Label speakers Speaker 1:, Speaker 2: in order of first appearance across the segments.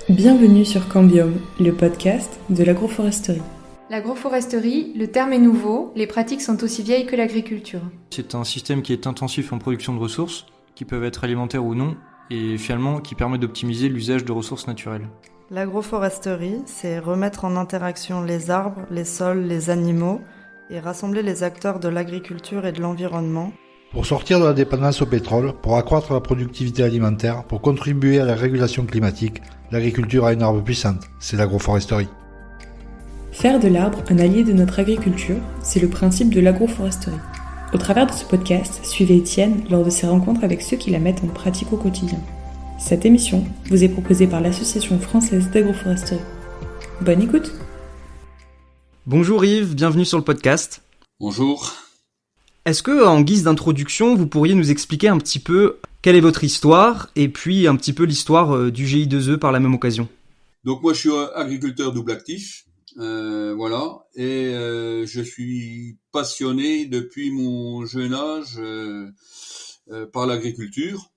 Speaker 1: Bienvenue sur Cambium, le podcast de l'agroforesterie.
Speaker 2: L'agroforesterie, le terme est nouveau, les pratiques sont aussi vieilles que l'agriculture.
Speaker 3: C'est un système qui est intensif en production de ressources, qui peuvent être alimentaires ou non, et finalement qui permet d'optimiser l'usage de ressources naturelles.
Speaker 4: L'agroforesterie, c'est remettre en interaction les arbres, les sols, les animaux et rassembler les acteurs de l'agriculture et de l'environnement.
Speaker 5: Pour sortir de la dépendance au pétrole, pour accroître la productivité alimentaire, pour contribuer à la régulation climatique, l'agriculture a une arme puissante, c'est l'agroforesterie.
Speaker 1: Faire de l'arbre un allié de notre agriculture, c'est le principe de l'agroforesterie. Au travers de ce podcast, suivez Étienne lors de ses rencontres avec ceux qui la mettent en pratique au quotidien. Cette émission vous est proposée par l'Association française d'agroforesterie. Bonne écoute!
Speaker 3: Bonjour Yves, bienvenue sur le podcast.
Speaker 6: Bonjour.
Speaker 3: Est-ce que, en guise d'introduction, vous pourriez nous expliquer un petit peu quelle est votre histoire et puis un petit peu l'histoire du GI2E par la même occasion?
Speaker 6: Donc moi je suis agriculteur double actif, voilà, et je suis passionné depuis mon jeune âge par l'agriculture.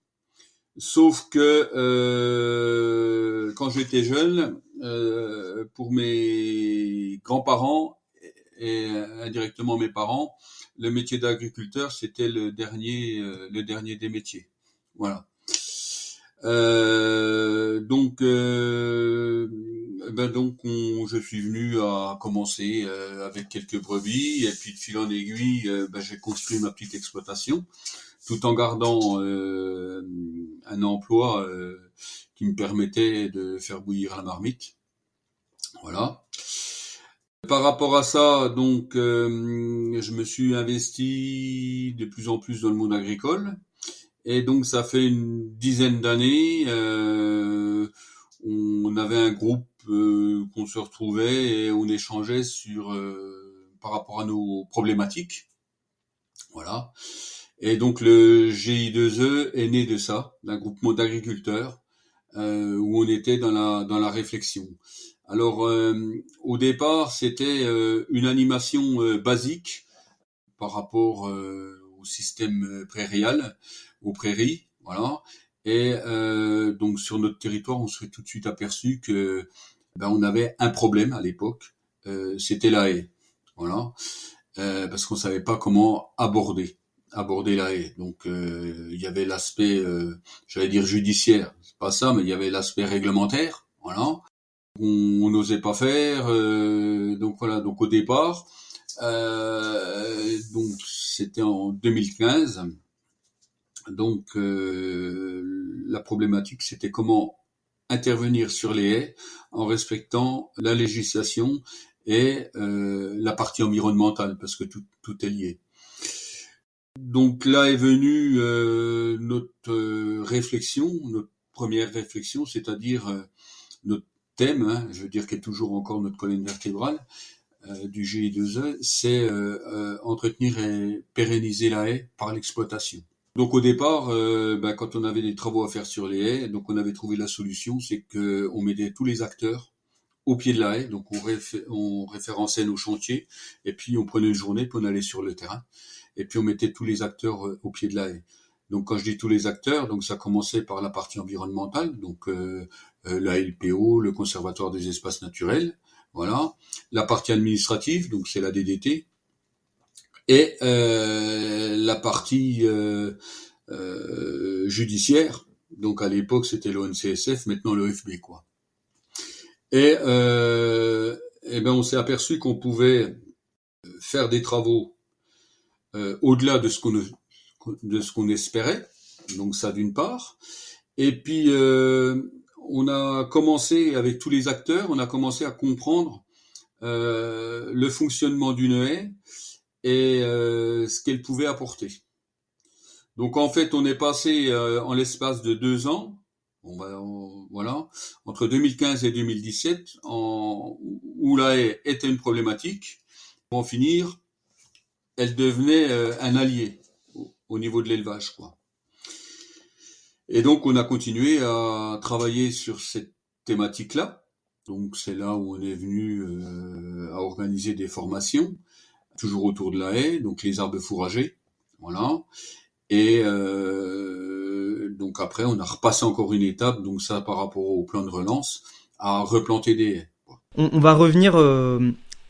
Speaker 6: Sauf que quand j'étais jeune, pour mes grands-parents et indirectement mes parents, le métier d'agriculteur c'était le dernier des métiers. Voilà. Je suis venu à commencer avec quelques brebis et puis de fil en aiguille, j'ai construit ma petite exploitation tout en gardant un emploi qui me permettait de faire bouillir la marmite. Voilà. Par rapport à ça, donc, je me suis investi de plus en plus dans le monde agricole. Et donc, ça fait une dizaine d'années, on avait un groupe qu'on se retrouvait et on échangeait par rapport à nos problématiques. Voilà. Et donc, le GI2E est né de ça, d'un groupement d'agriculteurs, où on était dans la réflexion. Alors, au départ, c'était une animation basique par rapport au système prairial, aux prairies, voilà. Et donc sur notre territoire, on s'est tout de suite aperçu que on avait un problème à l'époque, c'était la haie, voilà, parce qu'on savait pas comment aborder la haie. Donc il y avait l'aspect, j'allais dire judiciaire, c'est pas ça, mais il y avait l'aspect réglementaire, voilà. On n'osait pas faire, donc voilà. Donc au départ, donc c'était en 2015. Donc la problématique c'était comment intervenir sur les haies en respectant la législation et la partie environnementale parce que tout est lié. Donc là est venue notre réflexion, notre première réflexion, c'est-à-dire notre thème, je veux dire qui est toujours encore notre colonne vertébrale du GI2E, c'est entretenir et pérenniser la haie par l'exploitation. Donc au départ, quand on avait des travaux à faire sur les haies, donc on avait trouvé la solution, c'est que on mettait tous les acteurs au pied de la haie, donc on référençait nos chantiers, et puis on prenait une journée, puis on allait sur le terrain, et puis on mettait tous les acteurs au pied de la haie. Donc quand je dis tous les acteurs, donc ça commençait par la partie environnementale, donc la LPO, le Conservatoire des espaces naturels, voilà. La partie administrative, donc c'est la DDT, et la partie judiciaire, donc à l'époque c'était l'ONCSF, maintenant le FB, quoi. Et on s'est aperçu qu'on pouvait faire des travaux au-delà de ce qu'on espérait, donc ça d'une part. Et puis on a commencé avec tous les acteurs, on a commencé à comprendre le fonctionnement d'une haie et ce qu'elle pouvait apporter. Donc en fait, on est passé en l'espace de 2 ans, voilà, entre 2015 et 2017, où la haie était une problématique. Pour en finir, elle devenait un allié au niveau de l'élevage, quoi. Et donc on a continué à travailler sur cette thématique-là. Donc c'est là où on est venu à organiser des formations, toujours autour de la haie, donc les arbres fourragers, voilà. Et Donc après, on a repassé encore une étape, donc ça par rapport au plan de relance, à replanter des haies.
Speaker 3: On va revenir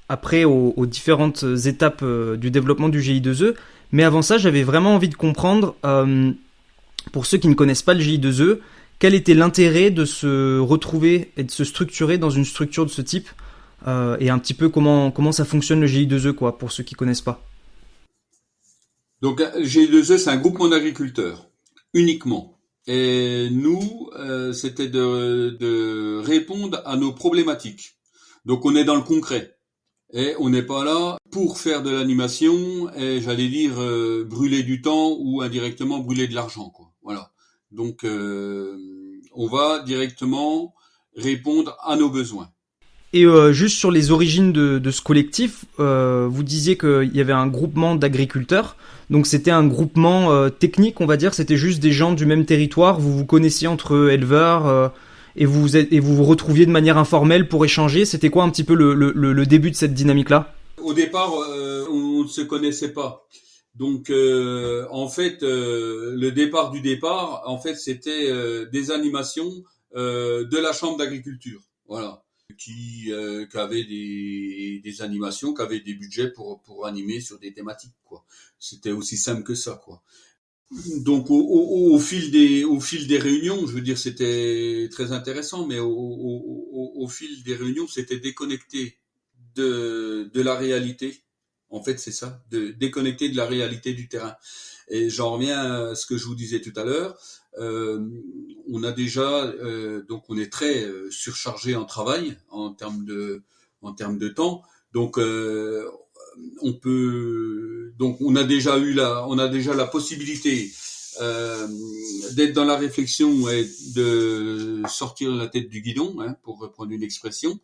Speaker 3: après aux différentes étapes du développement du GI2E, mais avant ça, j'avais vraiment envie de comprendre, pour ceux qui ne connaissent pas le GI2E, quel était l'intérêt de se retrouver et de se structurer dans une structure de ce type, et un petit peu comment ça fonctionne le GI2E, quoi, pour ceux qui connaissent pas.
Speaker 6: Donc GI2E, c'est un groupement d'agriculteurs, uniquement. Et nous, c'était de répondre à nos problématiques. Donc on est dans le concret. Et on n'est pas là pour faire de l'animation et, j'allais dire, brûler du temps ou indirectement brûler de l'argent, quoi. Voilà. Donc on va directement répondre à nos besoins.
Speaker 3: Et juste sur les origines de ce collectif, vous disiez qu'il y avait un groupement d'agriculteurs, donc c'était un groupement technique, on va dire, c'était juste des gens du même territoire, vous vous connaissiez entre éleveurs, et vous vous retrouviez de manière informelle pour échanger. C'était quoi un petit peu le début de cette dynamique-là ?
Speaker 6: Au départ, on ne se connaissait pas. Donc en fait, le départ du départ, en fait, c'était des animations de la chambre d'agriculture. Voilà. Qui avait des animations, qui avait des budgets pour animer sur des thématiques, quoi. C'était aussi simple que ça, quoi. Donc au fil des réunions, je veux dire, c'était très intéressant, mais au fil des réunions, c'était déconnecté de la réalité. En fait, c'est ça, de déconnecter de la réalité du terrain. Et j'en reviens à ce que je vous disais tout à l'heure. On a déjà, donc on est très surchargé en travail en termes de temps. Donc on a déjà la possibilité d'être dans la réflexion et de sortir la tête du guidon, hein, pour reprendre une expression,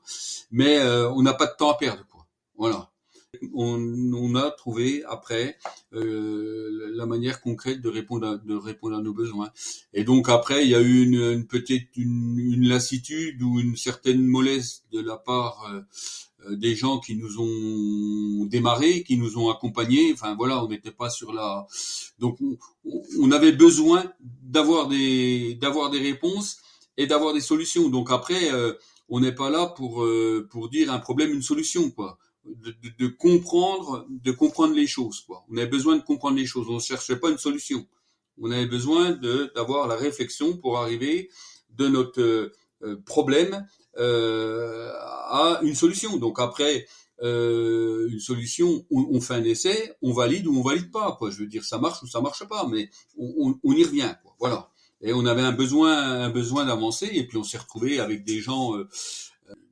Speaker 6: mais on n'a pas de temps à perdre, quoi. Voilà. On a trouvé après la manière concrète de répondre à nos besoins. Et donc après, il y a eu une lassitude ou une certaine mollesse de la part des gens qui nous ont démarré, qui nous ont accompagnés. Enfin voilà, on n'était pas sur la. Donc on avait besoin d'avoir des réponses et d'avoir des solutions. Donc après, on n'est pas là pour dire un problème, une solution, quoi. De comprendre les choses, quoi. On avait besoin de comprendre les choses. On ne cherchait pas une solution. On avait besoin d'avoir la réflexion pour arriver de notre problème à une solution. Donc après une solution, on fait un essai, on valide ou on valide pas, quoi. Je veux dire, ça marche ou ça marche pas, mais on y revient, quoi. Voilà. Et on avait un besoin d'avancer, et puis on s'est retrouvé avec des gens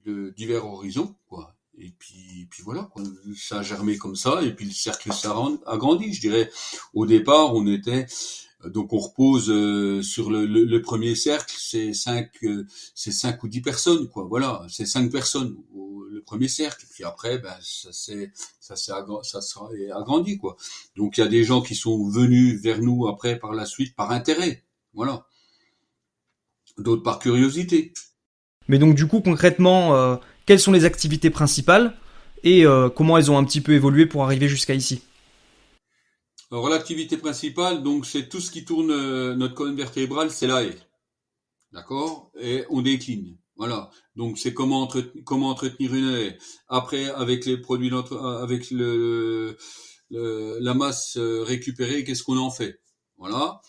Speaker 6: de divers horizons, quoi. Et puis voilà, quoi. Ça a germé comme ça, et puis le cercle s'est agrandi. Je dirais, au départ, on repose sur le premier cercle, c'est 5 ou 10 personnes, quoi. Voilà, c'est 5 personnes le premier cercle. Puis après, ça s'est agrandi, quoi. Donc il y a des gens qui sont venus vers nous après par la suite par intérêt, voilà. D'autres par curiosité.
Speaker 3: Mais donc du coup, concrètement, quelles sont les activités principales et comment elles ont un petit peu évolué pour arriver jusqu'à ici ?
Speaker 6: Alors l'activité principale, donc c'est tout ce qui tourne notre colonne vertébrale, c'est la haie, d'accord ? Et on décline, voilà. Donc c'est comment entretenir une haie. Après, avec les produits, avec la masse récupérée, qu'est-ce qu'on en fait ? Voilà.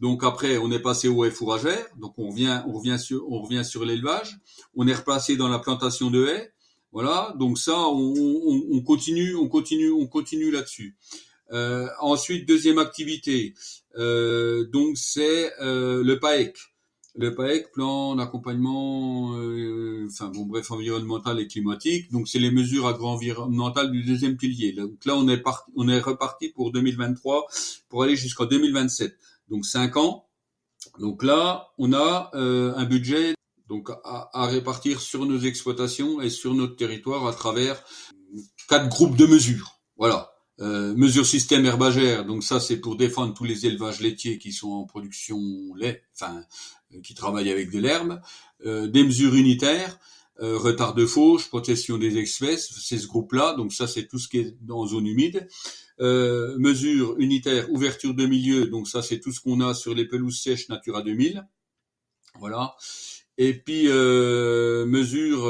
Speaker 6: Donc après, on est passé aux haies fourragères, donc on revient sur l'élevage, on est replacé dans la plantation de haies, voilà. Donc ça, on continue là-dessus. Ensuite, deuxième activité, donc c'est le PAEC. Le PAEC, plan d'accompagnement, environnemental et climatique. Donc c'est les mesures agro-environnementales du deuxième pilier. Donc là, on est reparti pour 2023 pour aller jusqu'en 2027. Donc 5 ans. Donc là, on a un budget donc à répartir sur nos exploitations et sur notre territoire à travers 4 groupes de mesures. Voilà. Mesures système herbagère. Donc ça, c'est pour défendre tous les élevages laitiers qui sont en production lait, qui travaillent avec de l'herbe. Des mesures unitaires. retard de fauche, protection des espèces, c'est ce groupe-là. Donc ça, c'est tout ce qui est en zone humide. Mesures unitaires, ouverture de milieu. Donc ça, c'est tout ce qu'on a sur les pelouses sèches Natura 2000. Voilà. Et puis mesure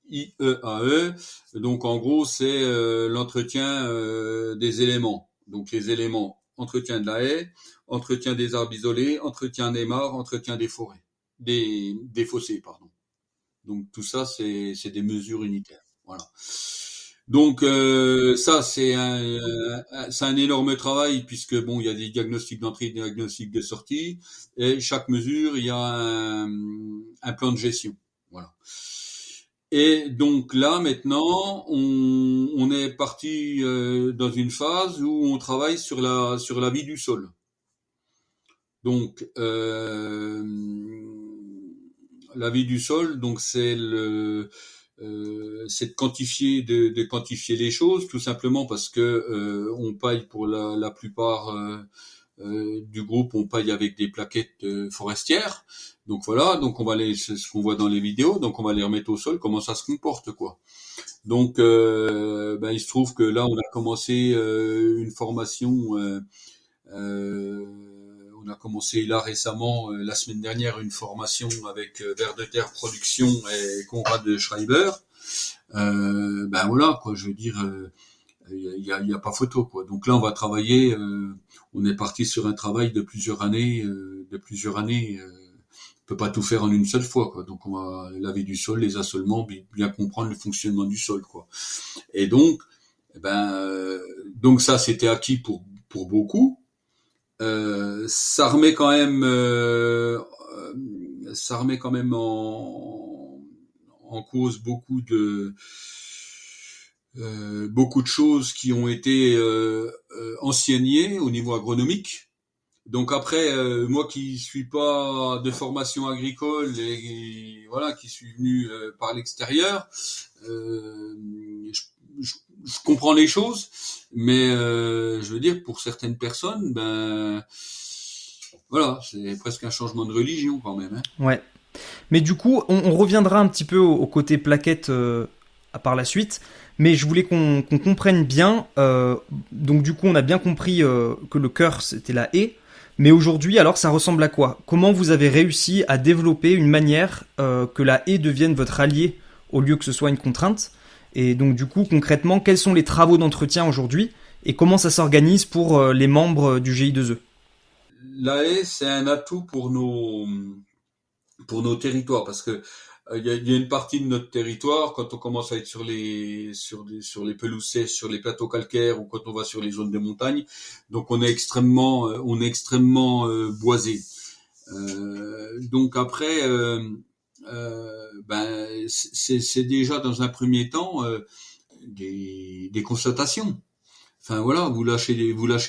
Speaker 6: IEAE. Donc en gros, c'est l'entretien des éléments. Donc les éléments, entretien de la haie, entretien des arbres isolés, entretien des mares, entretien des forêts, des fossés, pardon. Donc tout ça, c'est des mesures unitaires. Voilà. Donc ça, c'est un énorme travail puisque bon, il y a des diagnostics d'entrée, des diagnostics de sortie, et chaque mesure, il y a un plan de gestion. Voilà. Et donc là, maintenant, on est parti dans une phase où on travaille sur la vie du sol. Donc la vie du sol, donc c'est de quantifier les choses, tout simplement parce que on paille pour la plupart du groupe, on paille avec des plaquettes forestières. Donc voilà, donc c'est ce qu'on voit dans les vidéos, donc on va les remettre au sol, comment ça se comporte, quoi. Donc il se trouve que là on a commencé une formation. On a commencé là récemment, la semaine dernière, une formation avec Vers de Terre Production et Conrad Schreiber. Voilà, quoi, je veux dire, il y a pas photo, quoi. Donc là, on va travailler. On est parti sur un travail de plusieurs années. On peut pas tout faire en une seule fois, quoi. Donc on va laver du sol, les assolements, bien comprendre le fonctionnement du sol, quoi. Et donc, donc ça, c'était acquis pour beaucoup. Ça remet quand même en cause beaucoup de choses qui ont été enseignées au niveau agronomique. Donc après, moi qui suis pas de formation agricole et voilà, qui suis venu par l'extérieur, je comprends les choses, mais je veux dire, pour certaines personnes, voilà, c'est presque un changement de religion quand même. Hein.
Speaker 3: Ouais. Mais du coup, on reviendra un petit peu au côté plaquette par la suite. Mais je voulais qu'on comprenne bien. Donc du coup, on a bien compris que le cœur, c'était la haie. Mais aujourd'hui, alors, ça ressemble à quoi ? Comment vous avez réussi à développer une manière que la haie devienne votre allié au lieu que ce soit une contrainte ? Et donc du coup, concrètement, quels sont les travaux d'entretien aujourd'hui et comment ça s'organise pour les membres du GI2E ?
Speaker 6: La haie, c'est un atout pour nos territoires parce que il y a une partie de notre territoire quand on commence à être sur les pelouses sèches, sur les plateaux calcaires ou quand on va sur les zones de montagne, donc on est extrêmement boisé. Donc après c'est déjà dans un premier temps des constatations. Enfin voilà, vous lâchez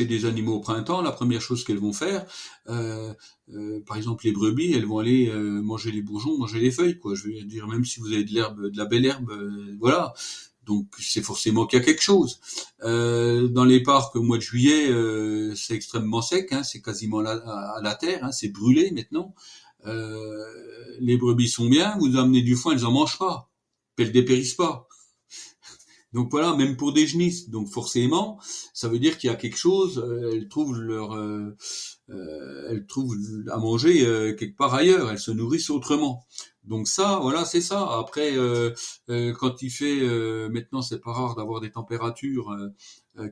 Speaker 6: des animaux au printemps, la première chose qu'elles vont faire, par exemple les brebis, elles vont aller manger les bourgeons, manger les feuilles, quoi. Je veux dire, même si vous avez de la belle herbe, voilà. Donc c'est forcément qu'il y a quelque chose. Dans les parcs au mois de juillet, c'est extrêmement sec, hein, c'est quasiment à la terre, hein, c'est brûlé maintenant. Les brebis sont bien, vous amenez du foin, elles en mangent pas, puis elles dépérissent pas. Donc voilà, même pour des genisses. Donc forcément, ça veut dire qu'il y a quelque chose. Elles trouvent à manger quelque part ailleurs. Elles se nourrissent autrement. Donc ça, voilà, c'est ça. Après, quand il fait, maintenant, c'est pas rare d'avoir des températures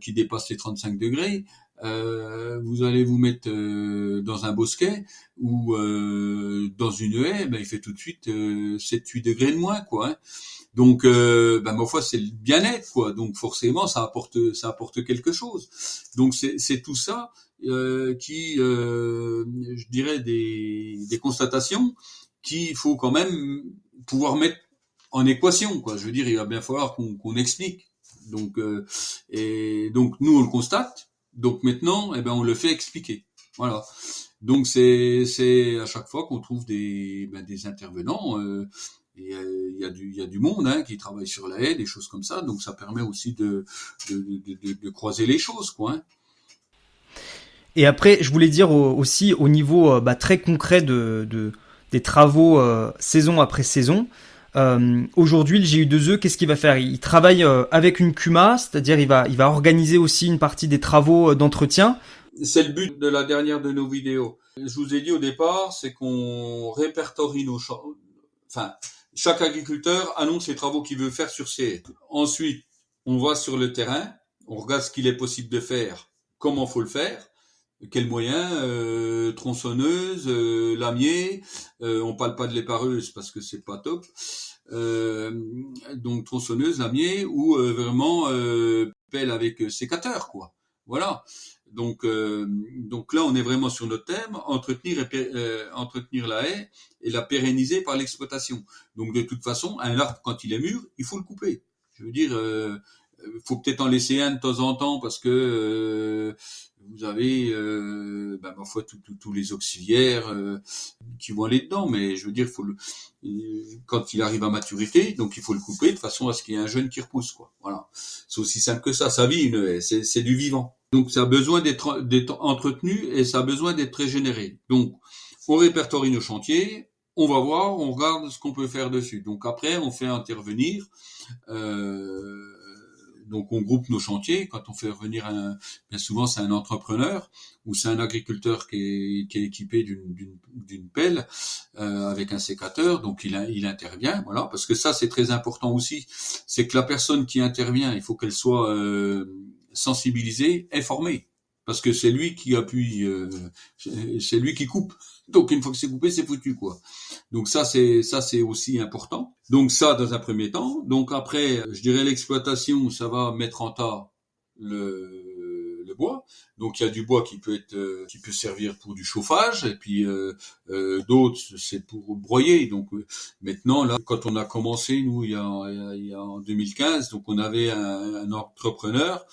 Speaker 6: qui dépassent les 35 degrés. Vous allez vous mettre dans un bosquet ou dans une haie, il fait tout de suite 7-8 degrés de moins, quoi. Hein. Donc, ma foi, c'est le bien-être, quoi. Donc, forcément, ça apporte quelque chose. Donc, c'est tout ça qui, je dirais, des constatations qu'il faut quand même pouvoir mettre en équation, quoi. Je veux dire, il va bien falloir qu'on explique. Donc, et donc, nous, on le constate. Donc, maintenant, on le fait expliquer. Voilà. Donc, c'est à chaque fois qu'on trouve des intervenants. Et il y a du monde qui travaille sur la haie, des choses comme ça, donc ça permet aussi de croiser les choses, quoi. Hein.
Speaker 3: Et après, je voulais dire aussi au niveau très concret des travaux saison après saison. Aujourd'hui, le GU2E, qu'est-ce qu'il va faire? Il travaille avec une CUMA, c'est-à-dire il va organiser aussi une partie des travaux d'entretien.
Speaker 6: C'est le but de la dernière de nos vidéos. Je vous ai dit au départ, c'est qu'on répertorie nos champs. Enfin, chaque agriculteur annonce les travaux qu'il veut faire sur ses haies. Ensuite, on va sur le terrain, on regarde ce qu'il est possible de faire, comment faut le faire, quels moyens, tronçonneuse, lamier, on parle pas de l'épareuse parce que c'est pas top. Donc tronçonneuse, lamier ou vraiment pelle avec sécateur, quoi. Voilà. Donc là, on est vraiment sur notre thème, entretenir la haie et la pérenniser par l'exploitation. Donc de toute façon, un arbre, quand il est mûr, il faut le couper. Je veux dire, faut peut-être en laisser un de temps en temps parce que vous avez, ma foi, tous les auxiliaires qui vont aller dedans. Mais je veux dire, quand il arrive à maturité, donc il faut le couper de façon à ce qu'il y ait un jeune qui repousse, quoi. Voilà, c'est aussi simple que ça. Ça vit une haie, c'est du vivant. Donc ça a besoin d'être entretenu et ça a besoin d'être régénéré. Donc on répertorie nos chantiers, on va voir, on regarde ce qu'on peut faire dessus. Donc après on fait intervenir, donc on groupe nos chantiers. Quand on fait revenir bien souvent c'est un entrepreneur ou c'est un agriculteur qui est équipé d'une pelle avec un sécateur, donc il intervient, voilà, parce que ça c'est très important aussi, c'est que la personne qui intervient, il faut qu'elle soit sensibilisé, informé, parce que c'est lui qui appuie, c'est lui qui coupe. Donc une fois que c'est coupé, c'est foutu, quoi. Donc ça c'est aussi important. Donc ça dans un premier temps. Donc après, je dirais l'exploitation, ça va mettre en tas le bois. Donc il y a du bois qui peut servir pour du chauffage et puis d'autres c'est pour broyer. Donc maintenant là, quand on a commencé nous il y a en 2015, donc on avait un entrepreneur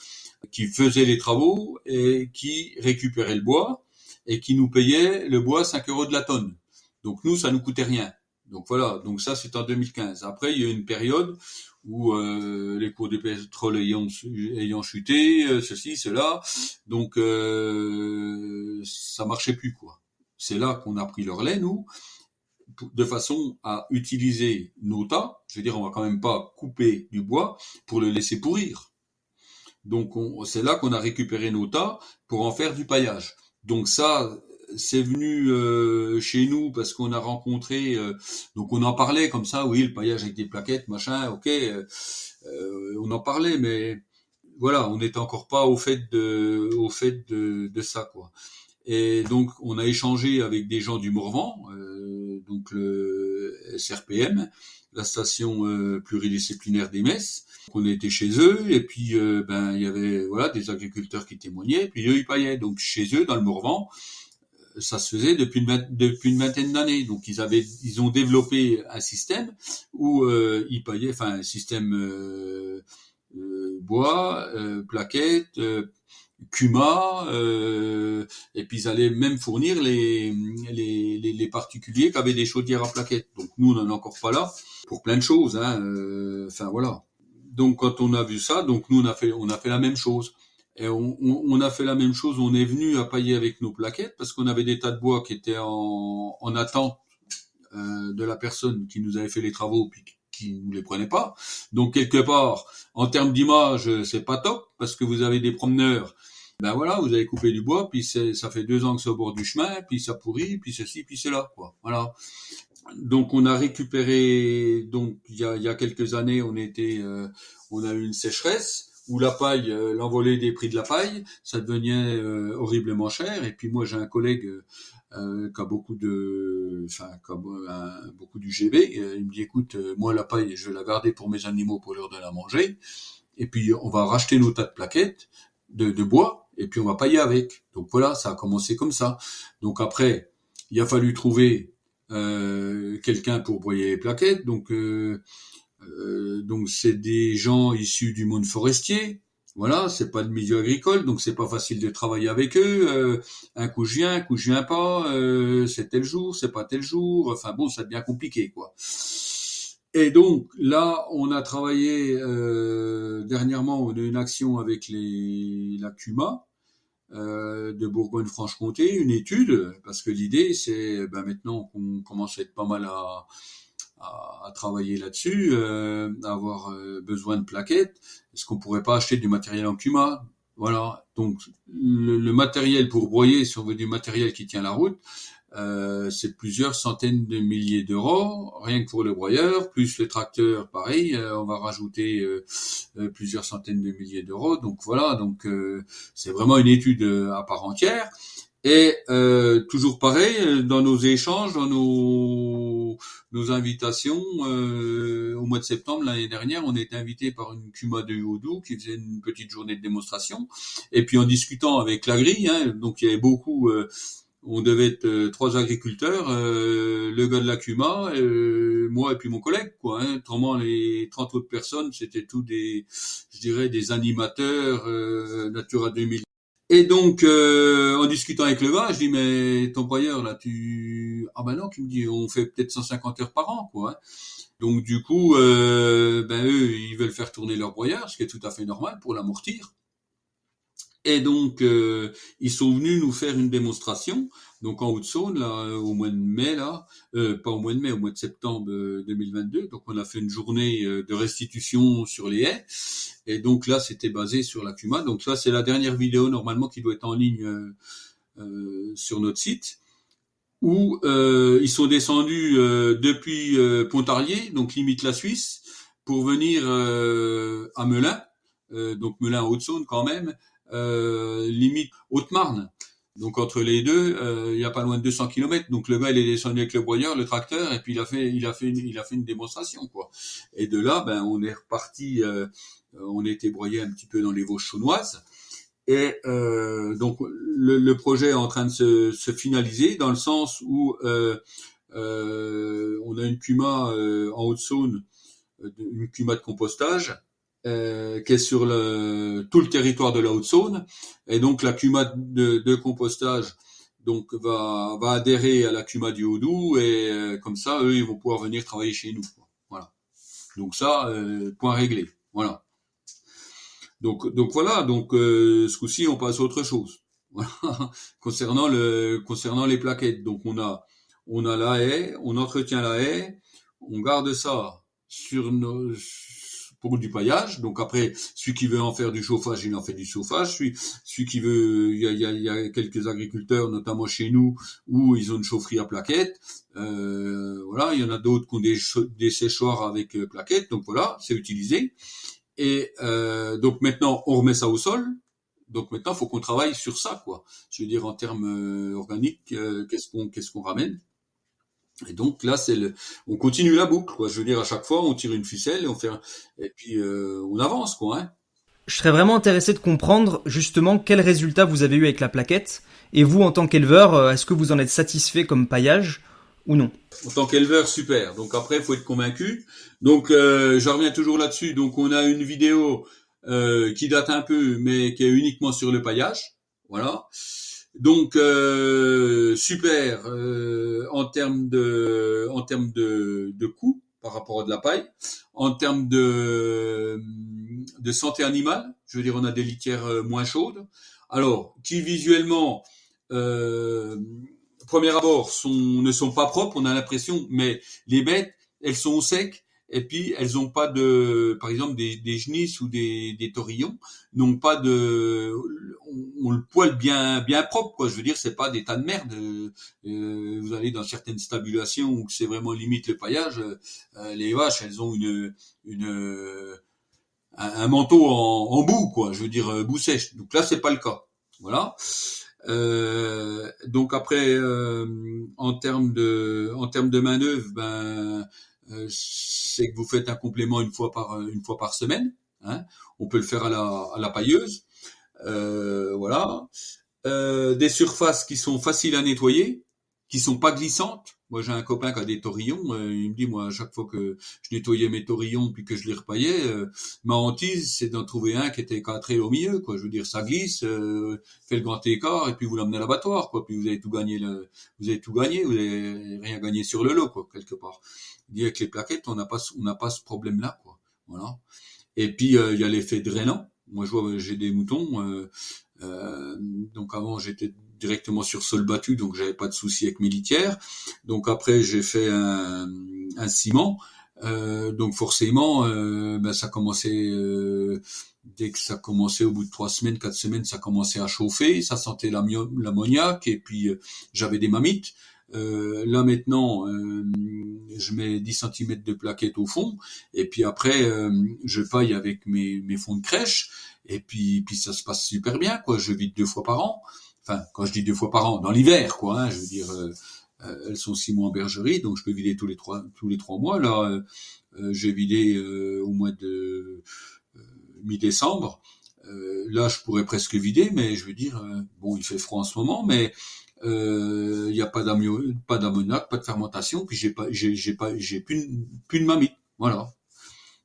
Speaker 6: qui faisait les travaux et qui récupérait le bois et qui nous payait le bois 5 € de la tonne. Donc nous, ça nous coûtait rien. Donc voilà, donc ça c'est en 2015. Après, il y a eu une période où les cours du pétrole ayant chuté, ceci, cela, donc ça marchait plus, quoi. C'est là qu'on a pris le relais, nous, de façon à utiliser nos tas. Je veux dire, on va quand même pas couper du bois pour le laisser pourrir. Donc c'est là qu'on a récupéré nos tas pour en faire du paillage. Donc ça, c'est venu chez nous parce qu'on a rencontré, donc on en parlait comme ça, oui, le paillage avec des plaquettes, machin, ok, on en parlait, mais voilà, on n'était encore pas au fait de ça, quoi. Et donc on a échangé avec des gens du Morvan, donc le SRPM, la station pluridisciplinaire des Messes. On était chez eux et puis il y avait voilà des agriculteurs qui témoignaient, puis eux ils paillaient. Donc chez eux dans le Morvan, ça se faisait depuis une vingtaine d'années. Donc ils ont développé un système où ils paillaient, enfin un système bois, plaquettes, CUMA, et puis ils allaient même fournir les particuliers qui avaient des chaudières à plaquettes. Donc nous on n'en est encore pas là pour plein de choses, hein. Enfin voilà. Donc quand on a vu ça, donc nous on a fait la même chose. Et on a fait la même chose, on est venu à pailler avec nos plaquettes parce qu'on avait des tas de bois qui étaient en attente de la personne qui nous avait fait les travaux puis qui nous les prenait pas. Donc quelque part, en termes d'image, c'est pas top parce que vous avez des promeneurs. Ben voilà, vous avez coupé du bois, puis ça fait 2 ans que c'est au bord du chemin, puis ça pourrit, puis ceci, puis cela, quoi. Voilà. Donc on a récupéré, donc il y a quelques années, on a eu une sécheresse où la paille, l'envolée des prix de la paille, ça devenait horriblement cher. Et puis moi j'ai un collègue qui a beaucoup d'UGB. Il me dit écoute, moi la paille, je vais la garder pour mes animaux pour leur donner à manger. Et puis on va racheter nos tas de plaquettes de bois et puis on va pailler avec. Donc voilà, ça a commencé comme ça. Donc après, il a fallu trouver quelqu'un pour broyer les plaquettes. Donc c'est des gens issus du monde forestier. Voilà, c'est pas de milieu agricole, donc c'est pas facile de travailler avec eux. Un coup je viens pas. C'est tel jour, c'est pas tel jour. Enfin bon, ça devient compliqué, quoi. Et donc là, on a travaillé dernièrement, on a eu une action avec la CUMA de Bourgogne-Franche-Comté, une étude, parce que l'idée c'est maintenant qu'on commence à être pas mal à travailler là-dessus, à avoir besoin de plaquettes. Est-ce qu'on pourrait pas acheter du matériel en Cuma? Voilà. Donc le matériel pour broyer, si on veut du matériel qui tient la route, c'est plusieurs centaines de milliers d'euros, rien que pour le broyeur, plus le tracteur, pareil, on va rajouter plusieurs centaines de milliers d'euros. Donc voilà, donc c'est vraiment une étude à part entière. Et toujours pareil, dans nos échanges, dans nos invitations, au mois de septembre l'année dernière, on a été invité par une Cuma de Haut-Doubs qui faisait une petite journée de démonstration. Et puis en discutant avec l'agri, donc il y avait beaucoup, on devait être 3 agriculteurs, le gars de la Cuma, moi et puis mon collègue, quoi. Autrement, les 30 autres personnes, c'était tous je dirais, des animateurs Natura 2000. Et donc, en discutant avec le gars, je dis, mais ton broyeur, là, ah ben non, qui me dit, on fait peut-être 150 heures par an, quoi. Donc, du coup, eux, ils veulent faire tourner leur broyeur, ce qui est tout à fait normal pour l'amortir. Et donc, ils sont venus nous faire une démonstration, donc en Haute-Saône, là, au mois de mai, là, pas au mois de mai, au mois de septembre 2022. Donc, on a fait une journée de restitution sur les haies. Et donc là, c'était basé sur la Cuma. Donc ça, c'est la dernière vidéo normalement qui doit être en ligne sur notre site, où ils sont descendus depuis Pontarlier, donc limite la Suisse, pour venir à Melun, donc Melun Haute-Saône quand même, limite Haute-Marne. Donc entre les deux, il y a pas loin de 200 km. Donc le gars, il est descendu avec le broyeur, le tracteur, et puis il a fait une démonstration, quoi. Et de là, on est reparti. On a été broyé un petit peu dans les Vosges saunoises. Et donc le projet est en train de se finaliser, dans le sens où on a une Cuma en Haute-Saône, une Cuma de compostage, qui est sur tout le territoire de la Haute-Saône. Et donc la Cuma de compostage donc va adhérer à la Cuma du Haut-Doubs, et comme ça, eux, ils vont pouvoir venir travailler chez nous, quoi. Voilà. Donc ça, point réglé. Voilà. Donc voilà, ce coup-ci on passe à autre chose. Voilà. concernant les plaquettes. Donc on a la haie, on entretient la haie, on garde ça pour du paillage. Donc après, celui qui veut en faire du chauffage, il en fait du chauffage. Celui qui veut, il y a quelques agriculteurs, notamment chez nous, où ils ont une chaufferie à plaquettes. Voilà, il y en a d'autres qui ont des séchoirs avec plaquettes. Donc voilà, c'est utilisé. Et donc maintenant, on remet ça au sol. Donc maintenant, il faut qu'on travaille sur ça, quoi. Je veux dire, en termes organiques, qu'est-ce qu'on ramène? Et donc là, on continue la boucle, quoi. Je veux dire, à chaque fois, on tire une ficelle et puis on avance, quoi.
Speaker 3: Je serais vraiment intéressé de comprendre justement quel résultat vous avez eu avec la plaquette. Et vous, en tant qu'éleveur, est-ce que vous en êtes satisfait comme paillage ou non?
Speaker 6: En tant qu'éleveur, super. Donc après, il faut être convaincu. Donc je reviens toujours là-dessus. Donc on a une vidéo qui date un peu, mais qui est uniquement sur le paillage. Voilà. Donc super en termes de coût par rapport à de la paille, en termes de santé animale. Je veux dire, on a des litières moins chaudes. Alors, qui visuellement premier abord ne sont pas propres, on a l'impression, mais les bêtes, elles sont au sec, et puis elles ont pas par exemple des genisses ou des taurillons, n'ont pas on le poil bien propre, quoi. Je veux dire, c'est pas des tas de merde. Vous allez dans certaines stabulations où c'est vraiment limite le paillage, les vaches, elles ont un manteau en boue, quoi. Je veux dire, boue sèche. Donc là, c'est pas le cas. Voilà. Donc après, en termes de main d'œuvre, c'est que vous faites un complément une fois par semaine. On peut le faire à la pailleuse. Voilà. Des surfaces qui sont faciles à nettoyer, qui sont pas glissantes. Moi, j'ai un copain qui a des taurillons. Il me dit, moi, à chaque fois que je nettoyais mes taurillons puis que je les repaillais, ma hantise, c'est d'en trouver un qui était cadré au milieu, quoi. Je veux dire, ça glisse, fait le grand écart, et puis vous l'amenez à l'abattoir, quoi. Puis vous avez tout gagné, vous avez rien gagné sur le lot, quoi, quelque part. Il dit, avec les plaquettes, on n'a pas ce problème-là, quoi. Voilà. Et puis, il y a l'effet drainant. Moi, j'ai des moutons. Donc avant, j'étais directement sur sol battu, donc j'avais pas de souci avec mes litières. Donc après, j'ai fait un ciment Donc forcément, ça commençait dès que ça commençait au bout de 3 semaines, 4 semaines, ça commençait à chauffer, ça sentait l'ammoniac et puis j'avais des mammites. Là maintenant, je mets 10 centimètres de plaquettes au fond et puis après je paille avec mes fonds de crèche et puis ça se passe super bien quoi. Je vide 2 fois par an. Enfin, quand je dis 2 fois par an, dans l'hiver quoi. Je veux dire, elles sont 6 mois en bergerie, donc je peux vider tous les 3 mois. Là, j'ai vidé au mois de mi-décembre. Là, je pourrais presque vider, mais je veux dire, bon, il fait froid en ce moment, mais il y a pas d'ammoniac, pas de fermentation, puis j'ai plus de mamie. Voilà.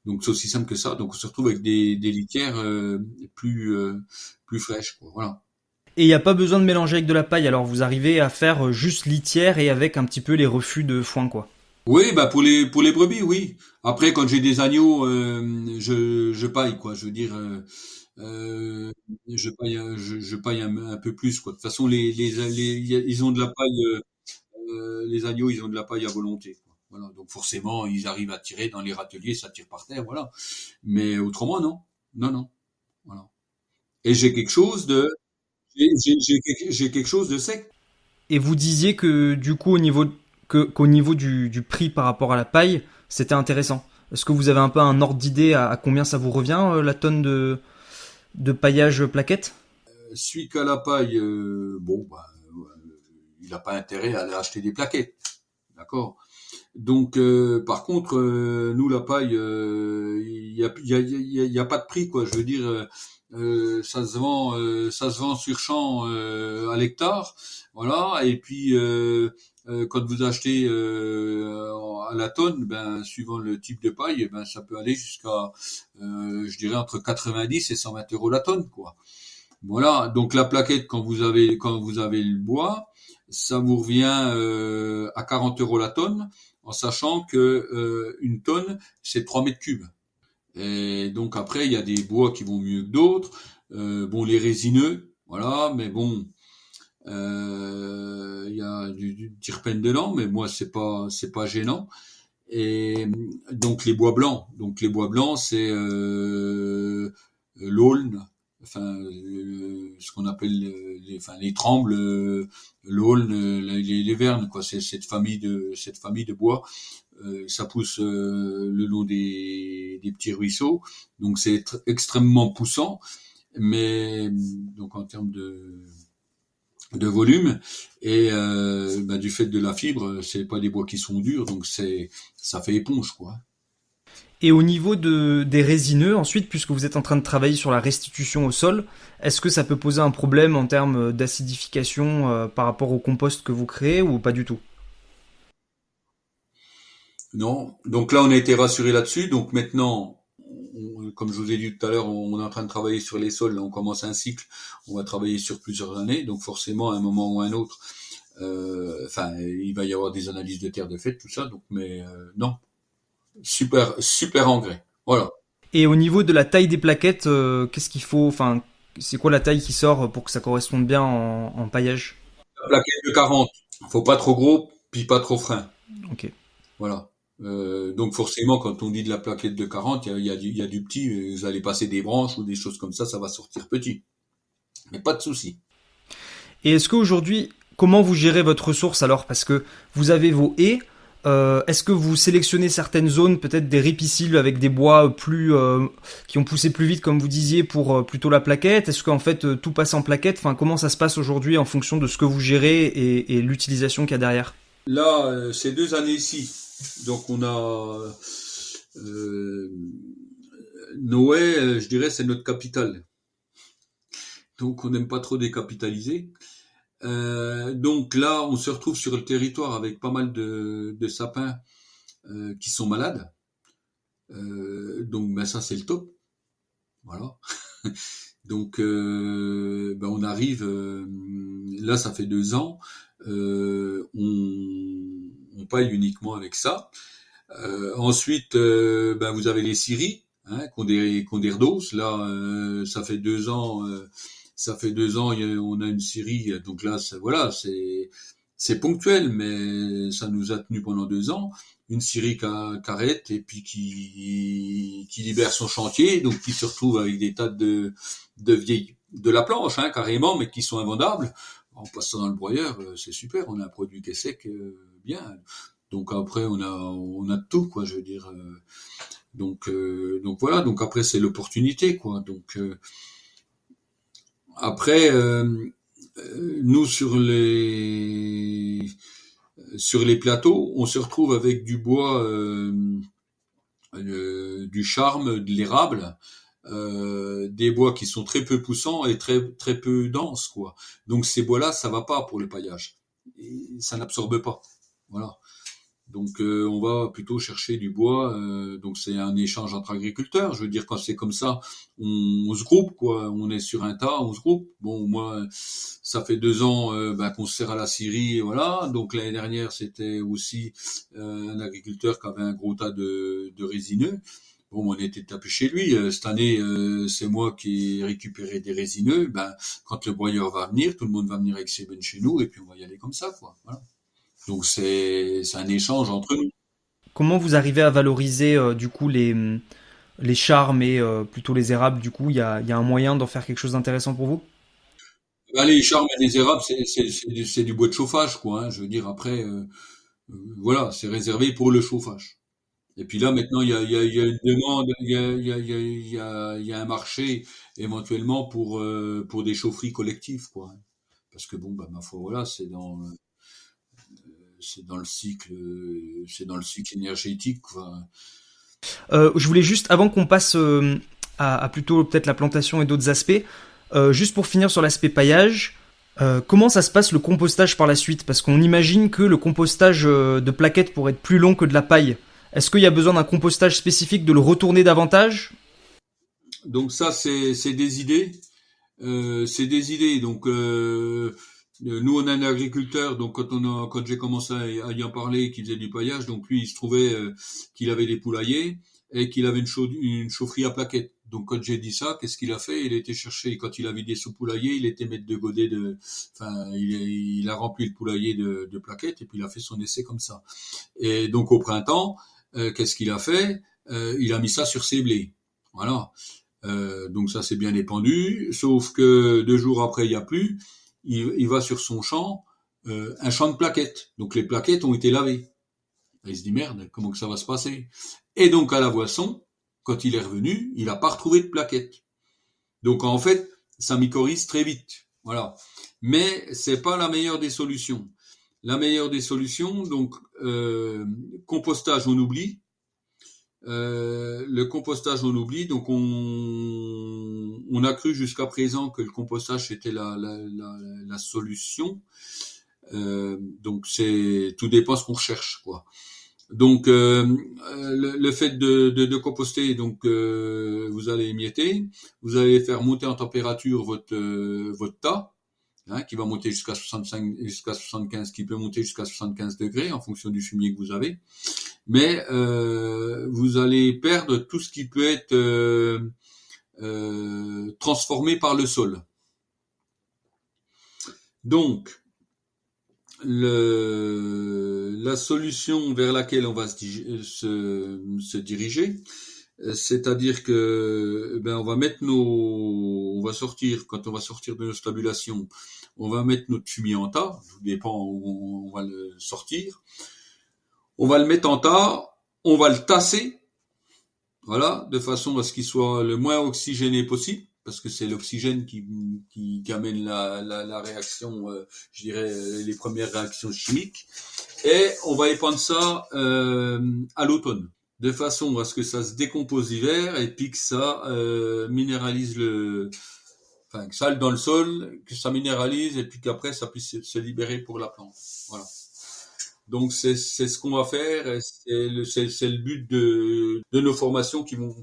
Speaker 6: Donc c'est aussi simple que ça. Donc on se retrouve avec des litières plus fraîches, quoi. Voilà.
Speaker 3: Et il n'y a pas besoin de mélanger avec de la paille, alors vous arrivez à faire juste litière et avec un petit peu les refus de foin, quoi.
Speaker 6: Oui, pour les brebis, oui. Après, quand j'ai des agneaux, je paille, quoi. Je veux dire, je paille un peu plus, quoi. De toute façon, ils ont de la paille, les agneaux, ils ont de la paille à volonté, quoi. Voilà. Donc forcément, ils arrivent à tirer dans les râteliers, ça tire par terre, voilà. Mais autrement, non, non, non. Voilà. Et j'ai quelque chose de sec.
Speaker 3: Et vous disiez que du coup qu'au niveau du prix par rapport à la paille, c'était intéressant. Est-ce que vous avez un peu un ordre d'idée à combien ça vous revient la tonne de paillage plaquette?
Speaker 6: Celui qui a la paille, il n'a pas intérêt à aller acheter des plaquettes, d'accord. Donc, par contre, nous la paille, il y a pas de prix quoi. Je veux dire, ça se vend sur champ à l'hectare, voilà. Et puis quand vous achetez à la tonne, ben suivant le type de paille, ben ça peut aller jusqu'à, je dirais entre 90 et 120 euros la tonne, quoi. Voilà. Donc la plaquette quand vous avez le bois, ça vous revient à 40 euros la tonne, en sachant que une tonne c'est 3 mètres cubes. Et donc après, il y a des bois qui vont mieux que d'autres. Bon, les résineux, voilà, mais bon, il y a du terpène dedans, mais moi c'est pas gênant. Et donc les bois blancs. Donc les bois blancs, c'est l'aulne, enfin ce qu'on appelle les trembles, l'aulne, les vernes, quoi. C'est cette famille de bois. Ça pousse le long des petits ruisseaux, donc c'est extrêmement poussant, mais donc en termes de volume et du fait de la fibre, c'est pas des bois qui sont durs, donc ça fait éponge quoi.
Speaker 3: Et au niveau des résineux, ensuite, puisque vous êtes en train de travailler sur la restitution au sol, est-ce que ça peut poser un problème en termes d'acidification par rapport au compost que vous créez ou pas du tout?
Speaker 6: Non, donc là on a été rassuré là-dessus, donc maintenant, comme je vous ai dit tout à l'heure, on est en train de travailler sur les sols, là on commence un cycle, on va travailler sur plusieurs années, donc forcément à un moment ou à un autre, il va y avoir des analyses de terre de fait, tout ça, donc mais non, super engrais, voilà.
Speaker 3: Et au niveau de la taille des plaquettes, qu'est-ce qu'il faut, enfin, c'est quoi la taille qui sort pour que ça corresponde bien en paillage?
Speaker 6: La plaquette de 40, faut pas trop gros, puis pas trop fin,
Speaker 3: Ok.
Speaker 6: voilà. Donc forcément, quand on dit de la plaquette de 40, il y a du petit, vous allez passer des branches ou des choses comme ça va sortir petit. Mais pas de souci.
Speaker 3: Et est-ce qu'aujourd'hui, comment vous gérez votre ressource alors? Parce que vous avez vos haies, est-ce que vous sélectionnez certaines zones, peut-être des ripisylves avec des bois qui ont poussé plus vite, comme vous disiez, pour plutôt la plaquette? Est-ce qu'en fait tout passe en plaquette? Enfin, comment ça se passe aujourd'hui en fonction de ce que vous gérez et l'utilisation qu'il y a derrière?
Speaker 6: Là, ces 2 années-ci, donc on a Noé, je dirais, c'est notre capitale. Donc on n'aime pas trop décapitaliser. Donc là, on se retrouve sur le territoire avec pas mal de sapins qui sont malades. Donc ça c'est le top. Voilà. Donc on arrive. Là, ça fait 2 ans. On paille uniquement avec ça. Ensuite, vous avez les scieries, qui ont des redosses. Là, ça fait 2 ans. On a une scierie. Donc là, voilà, c'est C'est ponctuel, mais ça nous a tenu pendant 2 ans. Une scierie qu'arrête et puis qui libère son chantier, donc qui se retrouve avec des tas de vieilles, de la planche, hein, carrément, mais qui sont invendables. En passant dans le broyeur, c'est super, on a un produit qui est sec, bien. Donc après, on a tout, quoi, je veux dire. Donc voilà, donc après c'est l'opportunité, quoi. Donc après, nous sur les plateaux, on se retrouve avec du bois, du charme, de l'érable, des bois qui sont très peu poussants et très très peu denses, quoi. Donc ces bois-là, ça va pas pour le paillage. Et ça n'absorbe pas. Voilà. Donc on va plutôt chercher du bois. Donc c'est un échange entre agriculteurs. Je veux dire, quand c'est comme ça, on se groupe, quoi. On est sur un tas, on se groupe. Bon, moi, ça fait 2 ans qu'on se sert à la scierie, voilà. Donc l'année dernière, c'était aussi un agriculteur qui avait un gros tas de résineux. Bon, on était tapé chez lui. Cette année, c'est moi qui ai récupéré des résineux. Quand le broyeur va venir, tout le monde va venir avec ses bennes chez nous, et puis on va y aller comme ça, quoi. Voilà. Donc c'est un échange entre nous.
Speaker 3: Comment vous arrivez à valoriser du coup les charmes et plutôt les érables? Du coup, il y a un moyen d'en faire quelque chose d'intéressant pour vous?
Speaker 6: Les charmes et les érables, c'est du bois de chauffage, quoi. Hein. Je veux dire, après, voilà, c'est réservé pour le chauffage. Et puis là, maintenant, il y a une demande, il y a un marché éventuellement pour des chaufferies collectives, quoi. Hein. Parce que bon, ma foi, voilà, c'est dans le cycle énergétique, quoi.
Speaker 3: Je voulais juste, avant qu'on passe à plutôt peut-être la plantation et d'autres aspects, juste pour finir sur l'aspect paillage, comment ça se passe le compostage par la suite? Parce qu'on imagine que le compostage de plaquettes pourrait être plus long que de la paille. Est-ce qu'il y a besoin d'un compostage spécifique, de le retourner davantage?
Speaker 6: Donc ça, c'est des idées. C'est des idées. Donc nous, on a un agriculteur. Donc quand j'ai commencé à y en parler, qui faisait du paillage, donc lui, il se trouvait qu'il avait des poulaillers et qu'il avait une chaufferie à plaquettes. Donc quand j'ai dit ça, qu'est-ce qu'il a fait? Il a été chercher, quand il a vidé son poulailler, il était maître de godet il a rempli le poulailler de plaquettes et puis il a fait son essai comme ça. Et donc au printemps, qu'est-ce qu'il a fait? Il a mis ça sur ses blés. Voilà. Donc ça c'est bien dépendu, sauf que 2 jours après il y a plus, il va sur son champ, un champ de plaquettes. Donc les plaquettes ont été lavées. Et il se dit merde, comment que ça va se passer? Et donc à la Voisson, quand il est revenu, il n'a pas retrouvé de plaquettes. Donc en fait, ça mycorhize très vite. Voilà. Mais c'est pas la meilleure des solutions. La meilleure des solutions, donc compostage on oublie. Le compostage on oublie, donc on a cru jusqu'à présent que le compostage était la solution. Donc c'est tout dépend ce qu'on recherche, quoi. Donc le fait de composter, donc vous allez émietter, vous allez faire monter en température votre tas, hein, qui va monter jusqu'à 75, qui peut monter jusqu'à 75 degrés en fonction du fumier que vous avez. Mais vous allez perdre tout ce qui peut être transformé par le sol. Donc la solution vers laquelle on va se diriger, c'est-à-dire que on va mettre on va sortir, quand on va sortir de nos stabulations, on va mettre notre fumier en tas, tout dépend où on va le sortir. On va le mettre en tas, on va le tasser, voilà, de façon à ce qu'il soit le moins oxygéné possible, parce que c'est l'oxygène qui amène la réaction, je dirais, les premières réactions chimiques. Et on va épandre ça à l'automne, de façon à ce que ça se décompose l'hiver et puis que ça minéralise que ça aille dans le sol, que ça minéralise et puis qu'après ça puisse se libérer pour la plante. Voilà. Donc c'est ce qu'on va faire, et c'est le but de nos formations qui vont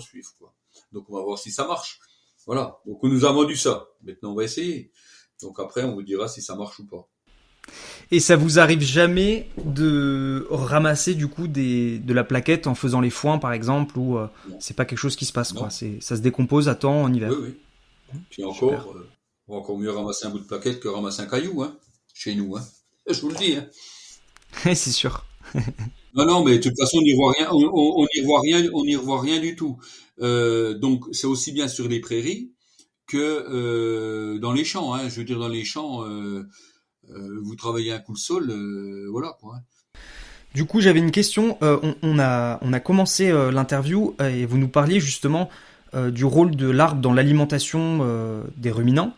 Speaker 6: suivre, quoi. Donc on va voir si ça marche. Voilà. Donc on nous a vendu ça. Maintenant on va essayer. Donc après on vous dira si ça marche ou pas.
Speaker 3: Et ça vous arrive jamais de ramasser du coup de la plaquette en faisant les foins par exemple, ou c'est pas quelque chose qui se passe, quoi. Ça se décompose à temps en hiver.
Speaker 6: Oui. Puis encore, on va encore mieux ramasser un bout de plaquette que ramasser un caillou, hein, chez nous, hein. Je vous le dis, hein.
Speaker 3: C'est sûr.
Speaker 6: Non, non, mais de toute façon, on n'y voit rien, on n'y voit rien, on n'y revoit rien du tout. Donc, c'est aussi bien sur les prairies que dans les champs. Hein. Je veux dire, dans les champs, vous travaillez un coup le sol, voilà quoi. Hein.
Speaker 3: Du coup, j'avais une question. On a commencé l'interview et vous nous parliez justement du rôle de l'arbre dans l'alimentation des ruminants.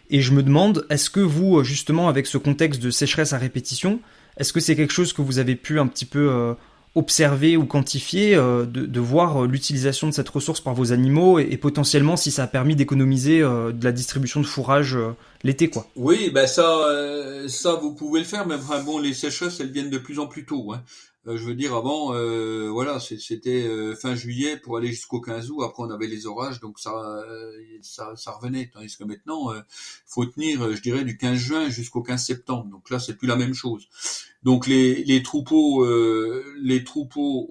Speaker 3: Et je me demande, est-ce que vous, justement, avec ce contexte de sécheresse à répétition, est-ce que c'est quelque chose que vous avez pu un petit peu observer ou quantifier, de voir l'utilisation de cette ressource par vos animaux et potentiellement si ça a permis d'économiser de la distribution de fourrage l'été, quoi.
Speaker 6: Oui, ben ça vous pouvez le faire, mais enfin, bon, les sécheresses, elles viennent de plus en plus tôt. Hein. Je veux dire, avant, voilà, c'était fin juillet pour aller jusqu'au 15 août. Après, on avait les orages, donc ça revenait. Tandis que maintenant, faut tenir, je dirais, du 15 juin jusqu'au 15 septembre. Donc là, c'est plus la même chose. Donc les troupeaux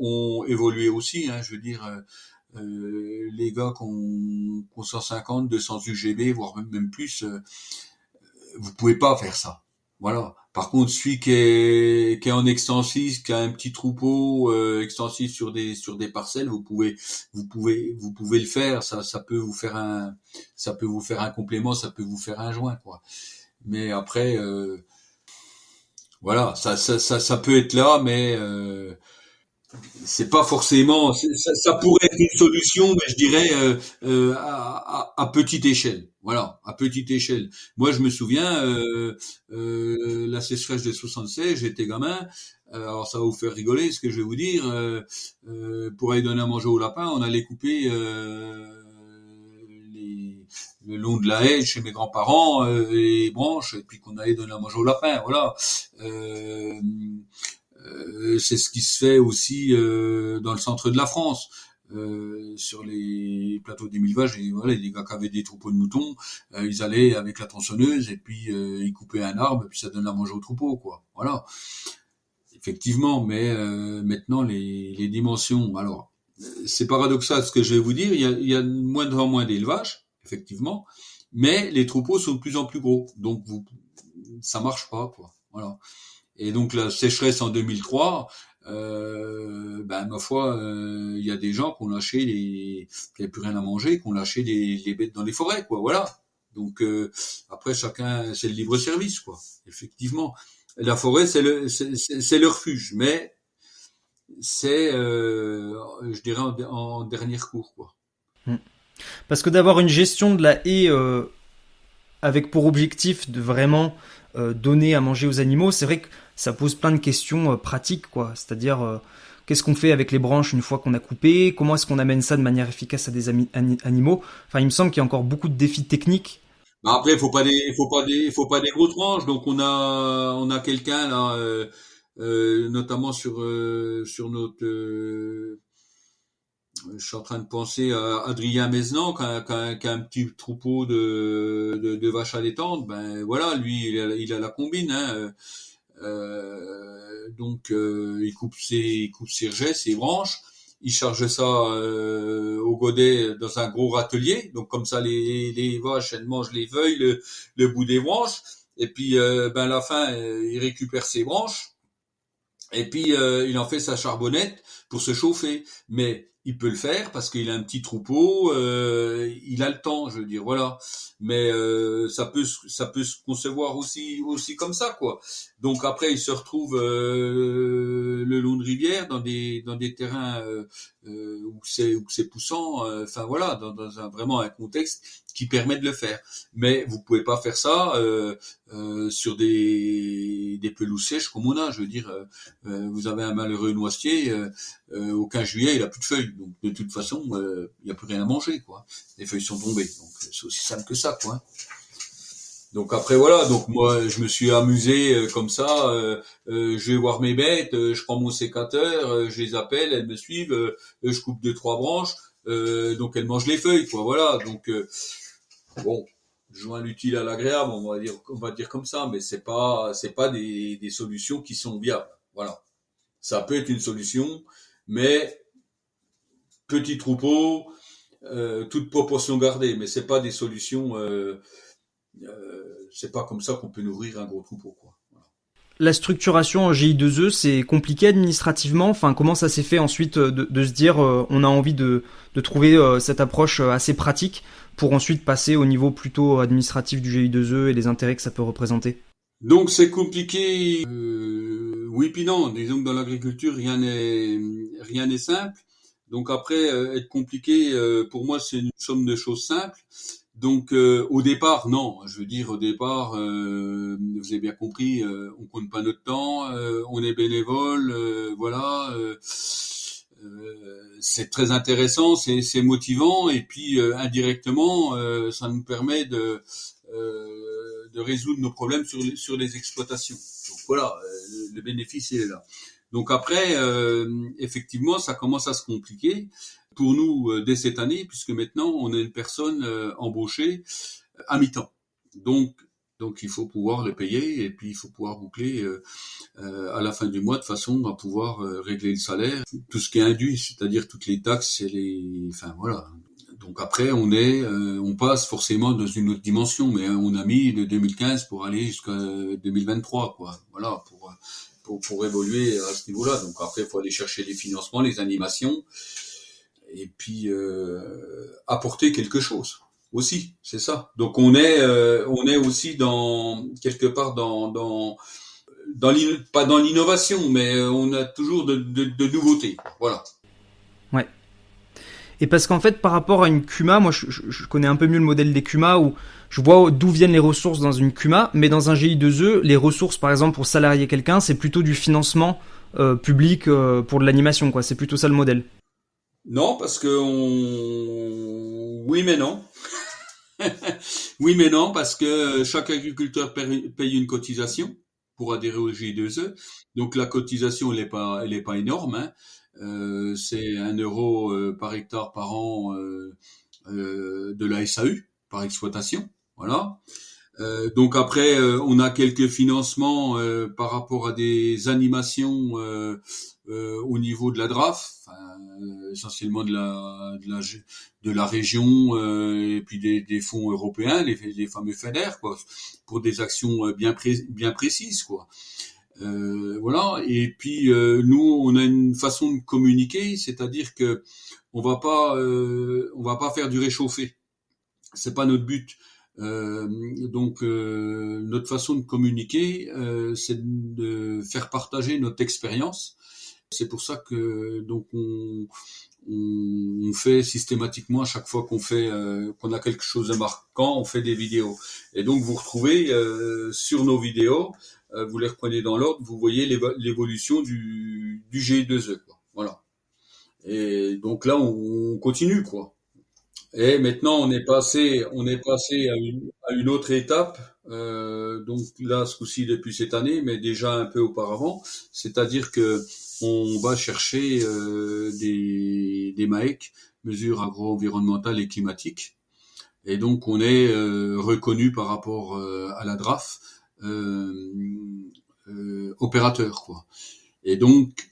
Speaker 6: ont évolué aussi. Hein, je veux dire. Les gars qui ont 150, 200 UGB, voire même plus, vous pouvez pas faire ça. Voilà. Par contre, celui qui est en extensif, qui a un petit troupeau extensif sur des parcelles, vous pouvez le faire. Ça peut vous faire un complément, ça peut vous faire un joint, quoi. Mais après, voilà, ça peut être là, mais c'est pas forcément. Ça pourrait être une solution, mais je dirais à petite échelle. Voilà, à petite échelle. Moi, je me souviens la sécheresse de 76, j'étais gamin. Alors, ça va vous faire rigoler, ce que je vais vous dire. Pour aller donner à manger au lapin, on allait couper le long de la haie chez mes grands-parents les branches, et puis qu'on allait donner à manger au lapin. Voilà. Euh, c'est ce qui se fait aussi dans le centre de la France, sur les plateaux des mille vaches. Et voilà, les gars qui avaient des troupeaux de moutons, ils allaient avec la tronçonneuse et puis ils coupaient un arbre et puis ça donne à manger au troupeau, quoi. Voilà, effectivement. Mais maintenant les dimensions. Alors, c'est paradoxal ce que je vais vous dire. Il y a de moins en moins d'élevage, effectivement, mais les troupeaux sont de plus en plus gros. Donc ça marche pas, quoi. Voilà. Et donc la sécheresse en 2003, ben ma foi, il y a des gens qui ont lâché qui n'avaient plus rien à manger, qui ont lâché les bêtes dans les forêts, quoi. Voilà. Donc après chacun, c'est le libre service, quoi. Effectivement, la forêt c'est le refuge, mais c'est, je dirais en dernier recours, quoi.
Speaker 3: Hmm. Parce que d'avoir une gestion de la haie avec pour objectif de vraiment donner à manger aux animaux, c'est vrai que ça pose plein de questions pratiques, quoi. C'est-à-dire, qu'est-ce qu'on fait avec les branches une fois qu'on a coupé? Comment est-ce qu'on amène ça de manière efficace à des animaux? Enfin, il me semble qu'il y a encore beaucoup de défis techniques.
Speaker 6: Bah après, faut pas des grosses tranches. Donc on a quelqu'un là, notamment sur notre je suis en train de penser à Adrien Mézenant qui a un petit troupeau de vaches allaitantes. Ben voilà, lui il a la combine. Hein. Donc il coupe ses rejets, ses branches. Il charge ça au godet dans un gros râtelier. Donc comme ça les vaches elles mangent les feuilles, le bout des branches. Et puis ben à la fin il récupère ses branches. Et puis il en fait sa charbonnette pour se chauffer. Mais il peut le faire parce qu'il a un petit troupeau, il a le temps, je veux dire, voilà. Mais ça peut se concevoir aussi comme ça, quoi. Donc après, il se retrouve le long de rivière dans des terrains où c'est poussant. Enfin voilà, dans vraiment un contexte qui permet de le faire. Mais vous pouvez pas faire ça sur des pelouses sèches comme on a. Je veux dire, vous avez un malheureux noisetier, au 15 juillet, il a plus de feuilles. Donc de toute façon, il y a plus rien à manger, quoi. Les feuilles sont tombées. Donc c'est aussi simple que ça, quoi. Donc après voilà, donc moi je me suis amusé comme ça, je vais voir mes bêtes, je prends mon sécateur, je les appelle, elles me suivent, je coupe 2 3 branches, donc elles mangent les feuilles, quoi. Voilà, donc bon, je joins l'utile à l'agréable, on va dire comme ça, mais c'est pas des solutions qui sont viables. Voilà, ça peut être une solution, mais petit troupeau, toute proportion gardée, mais c'est pas des solutions. C'est pas comme ça qu'on peut nourrir un gros troupeau, quoi. Voilà.
Speaker 3: la structuration en GI2E, c'est compliqué administrativement. Enfin, comment ça s'est fait ensuite de se dire on a envie de trouver cette approche assez pratique pour ensuite passer au niveau plutôt administratif du GI2E et les intérêts que ça peut représenter?
Speaker 6: Donc c'est compliqué. Oui puis non. Disons que dans l'agriculture rien n'est simple. Donc après être compliqué pour moi c'est une somme de choses simples. Donc au départ non, je veux dire au départ vous avez bien compris, on compte pas notre temps, on est bénévole, voilà. C'est très intéressant, c'est motivant et puis indirectement ça nous permet de résoudre nos problèmes sur les exploitations. Donc voilà, le bénéfice il est là. Donc après effectivement ça commence à se compliquer pour nous dès cette année puisque maintenant on a une personne embauchée à mi-temps. Donc il faut pouvoir le payer et puis il faut pouvoir boucler à la fin du mois de façon à pouvoir régler le salaire, tout ce qui est induit, c'est-à-dire toutes les taxes et enfin voilà. Donc après on passe forcément dans une autre dimension, mais on a mis de 2015 pour aller jusqu'à 2023 quoi. Voilà pour évoluer à ce niveau-là. Donc après il faut aller chercher les financements, les animations et puis apporter quelque chose. Aussi, c'est ça. Donc on est aussi dans quelque part pas dans l'innovation, mais on a toujours de nouveautés. Voilà.
Speaker 3: Ouais. Et parce qu'en fait, par rapport à une CUMA, moi je connais un peu mieux le modèle des CUMA où je vois d'où viennent les ressources dans une CUMA, mais dans un GI2E, les ressources, par exemple, pour salarier quelqu'un, c'est plutôt du financement public pour de l'animation, quoi. C'est plutôt ça le modèle.
Speaker 6: Non, parce que oui, mais non. Oui, mais non, parce que chaque agriculteur paye une cotisation pour adhérer au GI2E. Donc la cotisation, elle est pas énorme. Hein. C'est 1 euro par hectare par an de la SAU par exploitation. Voilà. Donc après, on a quelques financements par rapport à des animations au niveau de la DRAF, essentiellement de la région et puis des fonds européens, les fameux FEDER, quoi, pour des actions bien précises, quoi. Voilà. Et puis nous, on a une façon de communiquer, c'est-à-dire que on va pas faire du réchauffé. C'est pas notre but. Donc notre façon de communiquer, c'est de faire partager notre expérience. C'est pour ça que donc on fait systématiquement à chaque fois qu'on a quelque chose de marquant, on fait des vidéos. Et donc vous retrouvez sur nos vidéos, vous les reprenez dans l'ordre, vous voyez l'évolution du GI2E, quoi. Voilà. Et donc là on continue, quoi. Et maintenant, on est passé à une autre étape. Donc là, ce coup-ci depuis cette année, mais déjà un peu auparavant. C'est-à-dire que on va chercher des MAEC, mesures agro-environnementales et climatiques. Et donc, on est reconnu par rapport à la DRAF opérateur, quoi. Et donc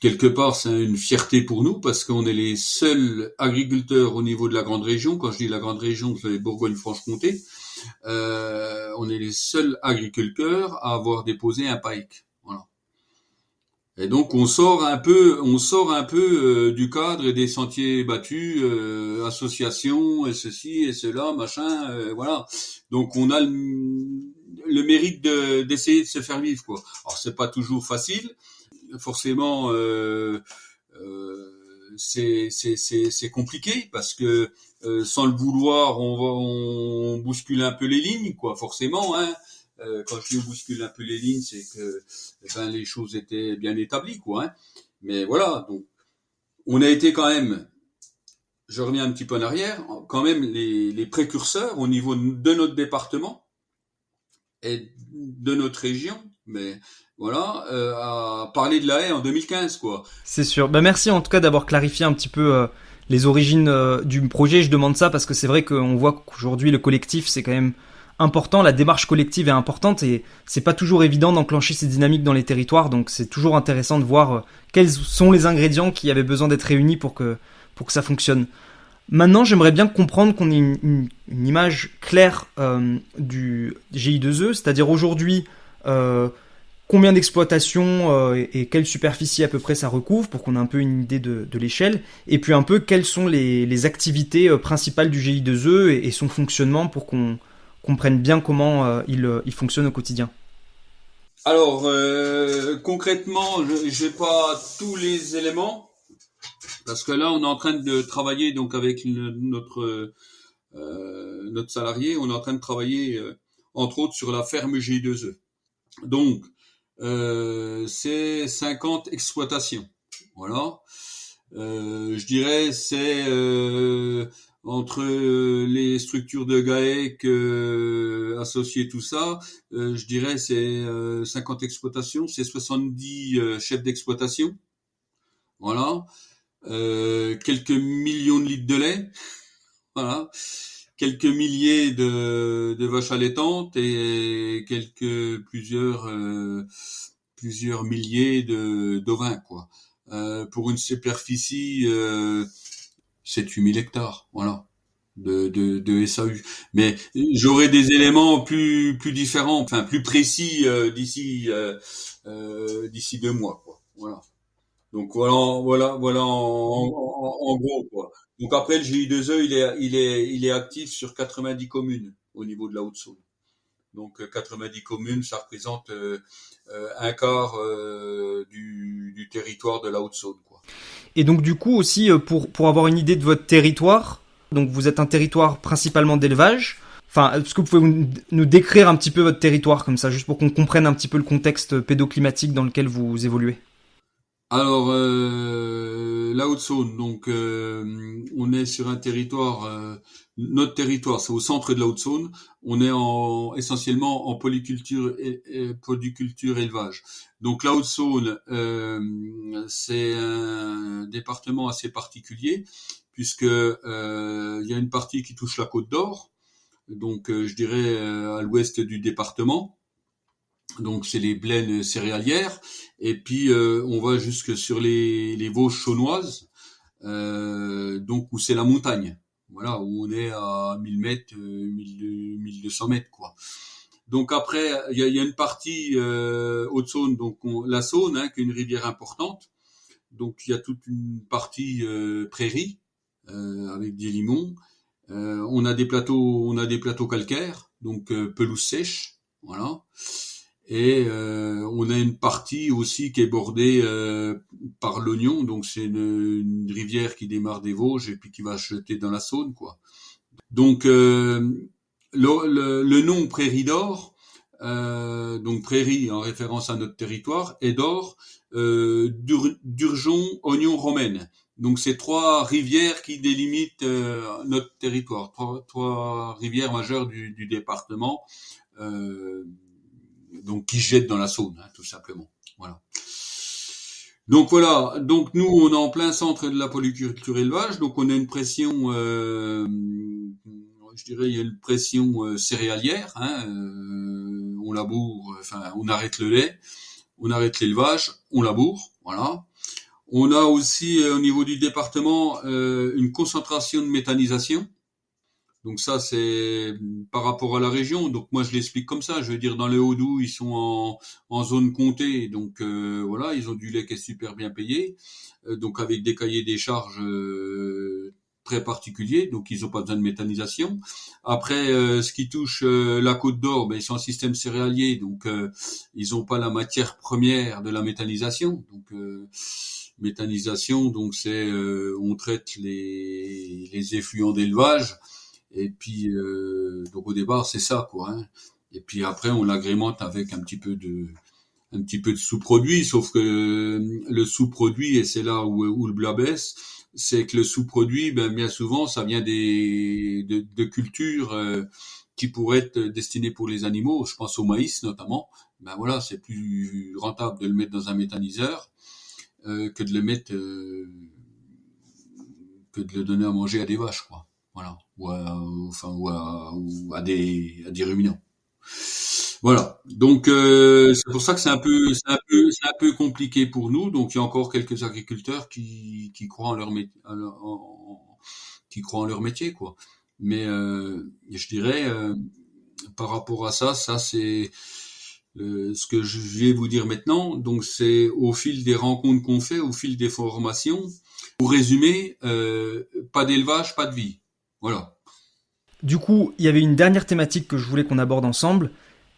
Speaker 6: quelque part, c'est une fierté pour nous parce qu'on est les seuls agriculteurs au niveau de la grande région. Quand je dis la grande région, c'est Bourgogne-Franche-Comté. On est les seuls agriculteurs à avoir déposé un PAEC. Voilà. Et donc on sort un peu du cadre et des sentiers battus, associations et ceci et cela, machin. Voilà. Donc on a le mérite d'essayer de se faire vivre, quoi. Alors c'est pas toujours facile. Forcément c'est compliqué parce que sans le vouloir on bouscule un peu les lignes, quoi, forcément, hein. Quand je dis on bouscule un peu les lignes, c'est que les choses étaient bien établies, quoi, hein. Mais voilà, donc on a été quand même, je reviens un petit peu en arrière, quand même les précurseurs au niveau de notre département et de notre région, mais voilà, à parler de la haie en 2015, quoi.
Speaker 3: C'est sûr. Bah merci en tout cas d'avoir clarifié un petit peu les origines du projet. Je demande ça parce que c'est vrai qu'on voit qu'aujourd'hui le collectif c'est quand même important, la démarche collective est importante et c'est pas toujours évident d'enclencher ces dynamiques dans les territoires, donc c'est toujours intéressant de voir quels sont les ingrédients qui avaient besoin d'être réunis pour que ça fonctionne. Maintenant, j'aimerais bien comprendre qu'on ait une image claire du GI2E, c'est-à-dire aujourd'hui combien d'exploitations et quelle superficie à peu près ça recouvre pour qu'on ait un peu une idée de l'échelle, et puis un peu quelles sont les activités principales du GI2E et son fonctionnement pour qu'on comprenne bien comment il fonctionne au quotidien.
Speaker 6: Alors, concrètement, je n'ai pas tous les éléments, parce que là, on est en train de travailler donc avec notre salarié, on est en train de travailler entre autres sur la ferme GI2E. Donc, c'est 50 exploitations. Voilà. Je dirais c'est entre les structures de GAEC associées tout ça, je dirais c'est 50 exploitations, c'est 70 chefs d'exploitation. Voilà. Quelques millions de litres de lait. Voilà. Quelques milliers de vaches allaitantes et plusieurs milliers d'ovins, quoi. Pour une superficie, c'est 8 000 hectares, voilà, de SAU. Mais j'aurai des éléments plus différents, enfin plus précis d'ici 2 mois, quoi. Voilà. Donc voilà en gros, quoi. Donc après le GI2E, il est actif sur 90 communes au niveau de la Haute-Saône. Donc 90 communes, ça représente un quart du territoire de la Haute-Saône, quoi.
Speaker 3: Et donc du coup aussi, pour avoir une idée de votre territoire, donc vous êtes un territoire principalement d'élevage. Enfin, est-ce que vous pouvez nous décrire un petit peu votre territoire comme ça, juste pour qu'on comprenne un petit peu le contexte pédoclimatique dans lequel vous évoluez?
Speaker 6: Alors, la Haute-Saône, donc on est sur un territoire, notre territoire, c'est au centre de la Haute-Saône. On est essentiellement en polyculture et polyculture élevage. Donc la Haute-Saône, c'est un département assez particulier puisque il y a une partie qui touche la Côte d'Or, donc je dirais à l'ouest du département. Donc c'est les plaines céréalières, et puis on va jusque sur les Vosges saunoises, donc où c'est la montagne, voilà, où on est à 1000 mètres, 1200 mètres, quoi. Donc après il y a une partie Haute-Saône, donc la Saône, hein, qui est une rivière importante, donc il y a toute une partie prairie avec des limons, on a des plateaux calcaires, donc pelouse sèche, voilà. Et on a une partie aussi qui est bordée par l'Ognon, donc c'est une rivière qui démarre des Vosges et puis qui va jeter dans la Saône, quoi. Donc le nom Prairie d'Or, donc prairie en référence à notre territoire, et d'or, Durgeon, Ognon, Romaine. Donc c'est 3 rivières qui délimitent notre territoire, trois rivières majeures du département. Donc qui jettent dans la Saône, hein, tout simplement. Voilà. Donc nous on est en plein centre de la polyculture élevage, donc on a une pression, je dirais il y a une pression céréalière, hein, on laboure, enfin on arrête le lait, on arrête l'élevage, on laboure, voilà. On a aussi au niveau du département une concentration de méthanisation. Donc ça, c'est par rapport à la région. Donc moi, je l'explique comme ça. Je veux dire, dans les Hauts-Doubs, ils sont en zone comptée. Donc voilà, ils ont du lait qui est super bien payé. Donc avec des cahiers des charges très particuliers. Donc ils n'ont pas besoin de méthanisation. Après, ce qui touche la Côte d'Or, ben, ils sont en système céréalier. Donc ils n'ont pas la matière première de la méthanisation. Donc méthanisation, donc c'est on traite les effluents d'élevage. Et puis donc au départ c'est ça, quoi, hein. Et puis après on l'agrémente avec un petit peu de sous-produit, sauf que le sous-produit, et c'est là où le blât baisse, c'est que le sous-produit, ben bien souvent ça vient de cultures qui pourraient être destinées pour les animaux. Je pense au maïs notamment. Ben voilà, c'est plus rentable de le mettre dans un méthaniseur que de le mettre que de le donner à manger à des vaches, quoi. Voilà, ou à des ruminants. Voilà. Donc c'est pour ça que c'est un peu compliqué pour nous. Donc il y a encore quelques agriculteurs qui croient en leur métier, qui croient en leur métier, quoi. Mais je dirais par rapport à ça c'est Ce que je vais vous dire maintenant, donc c'est au fil des rencontres qu'on fait, au fil des formations. Pour résumer, pas d'élevage, pas de vie. Voilà.
Speaker 3: Du coup, il y avait une dernière thématique que je voulais qu'on aborde ensemble,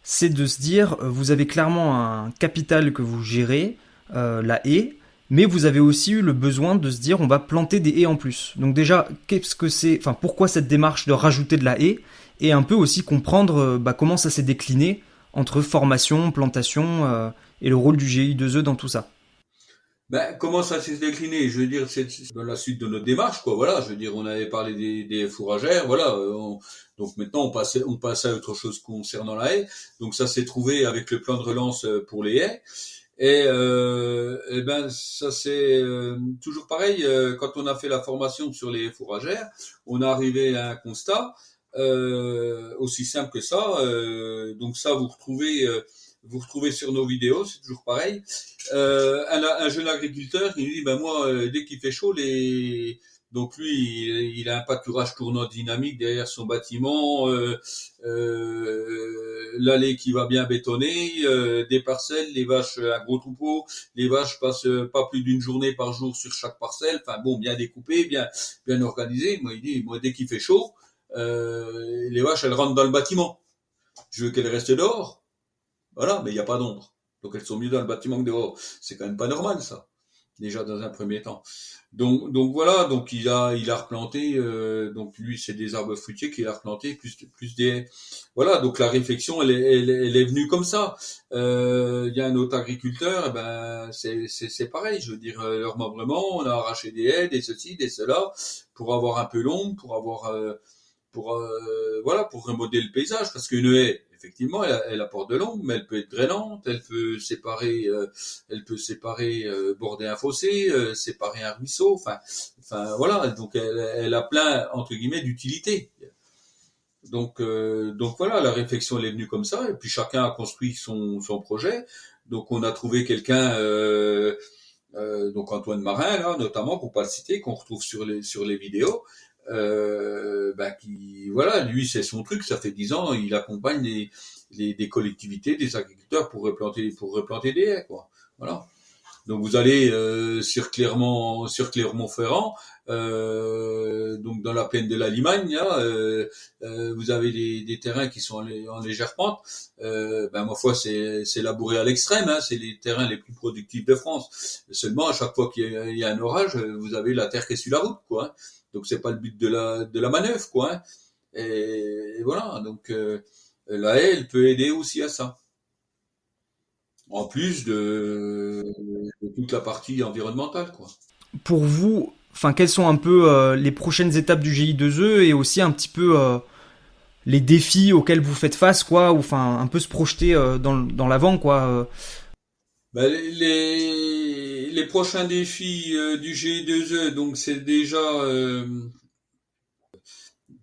Speaker 3: c'est de se dire, vous avez clairement un capital que vous gérez, la haie, mais vous avez aussi eu le besoin de se dire, on va planter des haies en plus. Donc déjà, qu'est-ce que c'est, enfin pourquoi cette démarche de rajouter de la haie, et un peu aussi comprendre comment ça s'est décliné entre formation, plantation et le rôle du GI2E dans tout ça.
Speaker 6: Ben, comment ça s'est décliné? Je veux dire, c'est dans la suite de notre démarche, quoi. Voilà, je veux dire, on avait parlé des fourragères, voilà. Donc maintenant, on passait à autre chose concernant la haie. Donc ça s'est trouvé avec le plan de relance pour les haies. Et ben, ça c'est toujours pareil. Quand on a fait la formation sur les fourragères, on est arrivé à un constat aussi simple que ça. Donc ça, vous retrouvez sur nos vidéos, c'est toujours pareil. Un jeune agriculteur qui nous dit, ben moi, dès qu'il fait chaud, donc lui, il a un pâturage tournant dynamique derrière son bâtiment, l'allée qui va bien bétonner, des parcelles, les vaches, un gros troupeau, les vaches passent pas plus d'une journée par jour sur chaque parcelle, enfin bon, bien découpé, bien organisé. Moi, il dit, moi, dès qu'il fait chaud, les vaches, elles rentrent dans le bâtiment. Je veux qu'elles restent dehors. Voilà, mais il n'y a pas d'ombre. Donc elles sont mieux dans le bâtiment que dehors. C'est quand même pas normal, ça. Déjà dans un premier temps. Donc voilà, donc il a replanté, donc lui c'est des arbres fruitiers qu'il a replanté, plus des haies. Voilà, donc la réflexion elle est venue comme ça. Il y a un autre agriculteur, c'est pareil, je veux dire, leur membrement, on a arraché des haies, des ceci, des cela, pour avoir un peu l'ombre, pour remodeler le paysage, parce qu'une haie, effectivement, elle apporte de l'ombre, mais elle peut être drainante, elle peut séparer, border un fossé, séparer un ruisseau, enfin voilà, donc elle a plein entre guillemets d'utilité. Donc voilà, la réflexion elle est venue comme ça, et puis chacun a construit son projet. Donc on a trouvé quelqu'un, donc Antoine Marin là, notamment pour pas le citer, qu'on retrouve sur les vidéos. Qui voilà, lui c'est son truc, ça fait 10 ans, il accompagne des collectivités, des agriculteurs pour replanter des haies, quoi. Voilà. Donc vous allez sur Clermont-Ferrand, donc dans la plaine de la Limagne, là, vous avez des terrains qui sont en légère pente. Ma foi, c'est labouré à l'extrême, hein, c'est les terrains les plus productifs de France. Seulement, à chaque fois qu'il y a un orage, vous avez la terre qui est sur la route, quoi. Hein. Donc c'est pas le but de la manœuvre, quoi. Hein. Et voilà, donc la haie, elle peut aider aussi à ça. En plus de toute la partie environnementale, quoi.
Speaker 3: Pour vous, enfin, quelles sont un peu les prochaines étapes du GI2E et aussi un petit peu les défis auxquels vous faites face, quoi, ou enfin un peu se projeter dans l'avant, quoi.
Speaker 6: Les prochains défis du GI2E, donc c'est déjà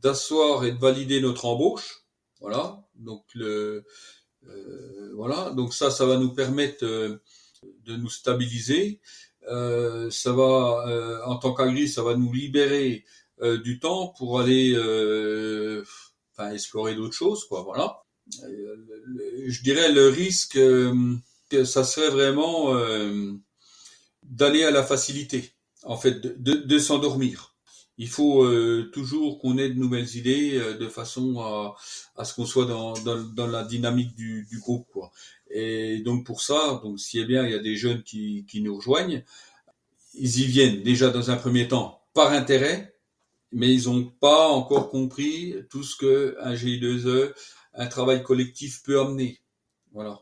Speaker 6: d'asseoir et de valider notre embauche, voilà. Donc voilà, donc ça va nous permettre de nous stabiliser. Ça va, en tant qu'agri, ça va nous libérer du temps pour aller, explorer d'autres choses, quoi. Voilà. Je dirais le risque, que ça serait vraiment d'aller à la facilité, en fait, de s'endormir. Il faut toujours qu'on ait de nouvelles idées de façon à ce qu'on soit dans la dynamique du groupe, quoi. Et donc pour ça, donc s'il y a bien, il y a des jeunes qui nous rejoignent, ils y viennent déjà dans un premier temps par intérêt, mais ils n'ont pas encore compris tout ce que un GI2E, un travail collectif peut amener. Voilà.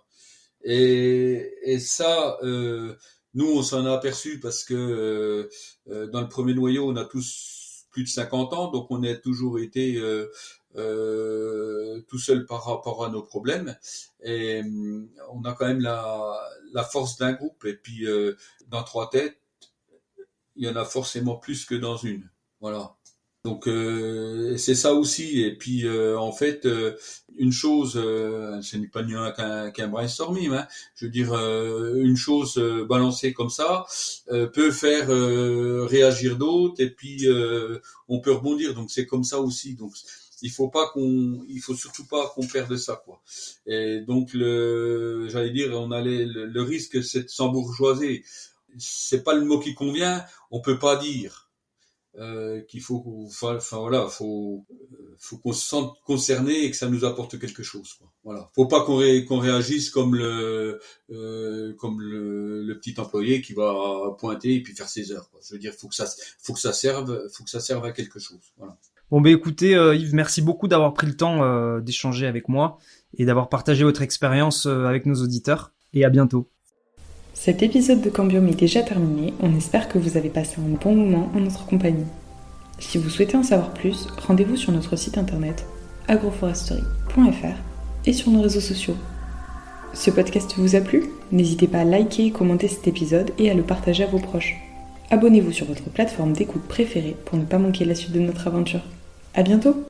Speaker 6: Et ça, nous on s'en a aperçu parce que dans le premier noyau, on a tous plus de 50 ans, donc on a toujours été tout seul par rapport à nos problèmes. Et on a quand même la force d'un groupe. Et puis dans 3 têtes, il y en a forcément plus que dans une. Voilà. Donc c'est ça aussi. Et puis en fait, une chose, ce n'est pas qu'un brainstorming, hein. Je veux dire, une chose balancée comme ça peut faire réagir d'autres, et puis on peut rebondir. Donc c'est comme ça aussi. Donc il faut surtout pas qu'on perde ça, quoi. Et donc j'allais dire, on a le risque, c'est de s'embourgeoiser. C'est pas le mot qui convient. On peut pas dire qu'il faut qu'on se sente concerné et que ça nous apporte quelque chose, quoi. Voilà. Faut pas qu'on réagisse comme le petit employé qui va pointer et puis faire ses heures, quoi. Je veux dire, faut que ça serve à quelque chose. Voilà.
Speaker 3: Bon, écoutez, Yves, merci beaucoup d'avoir pris le temps d'échanger avec moi et d'avoir partagé votre expérience avec nos auditeurs. Et à bientôt.
Speaker 1: Cet épisode de Cambium est déjà terminé, on espère que vous avez passé un bon moment en notre compagnie. Si vous souhaitez en savoir plus, rendez-vous sur notre site internet agroforesterie.fr et sur nos réseaux sociaux. Ce podcast vous a plu ? N'hésitez pas à liker et commenter cet épisode et à le partager à vos proches. Abonnez-vous sur votre plateforme d'écoute préférée pour ne pas manquer la suite de notre aventure. À bientôt !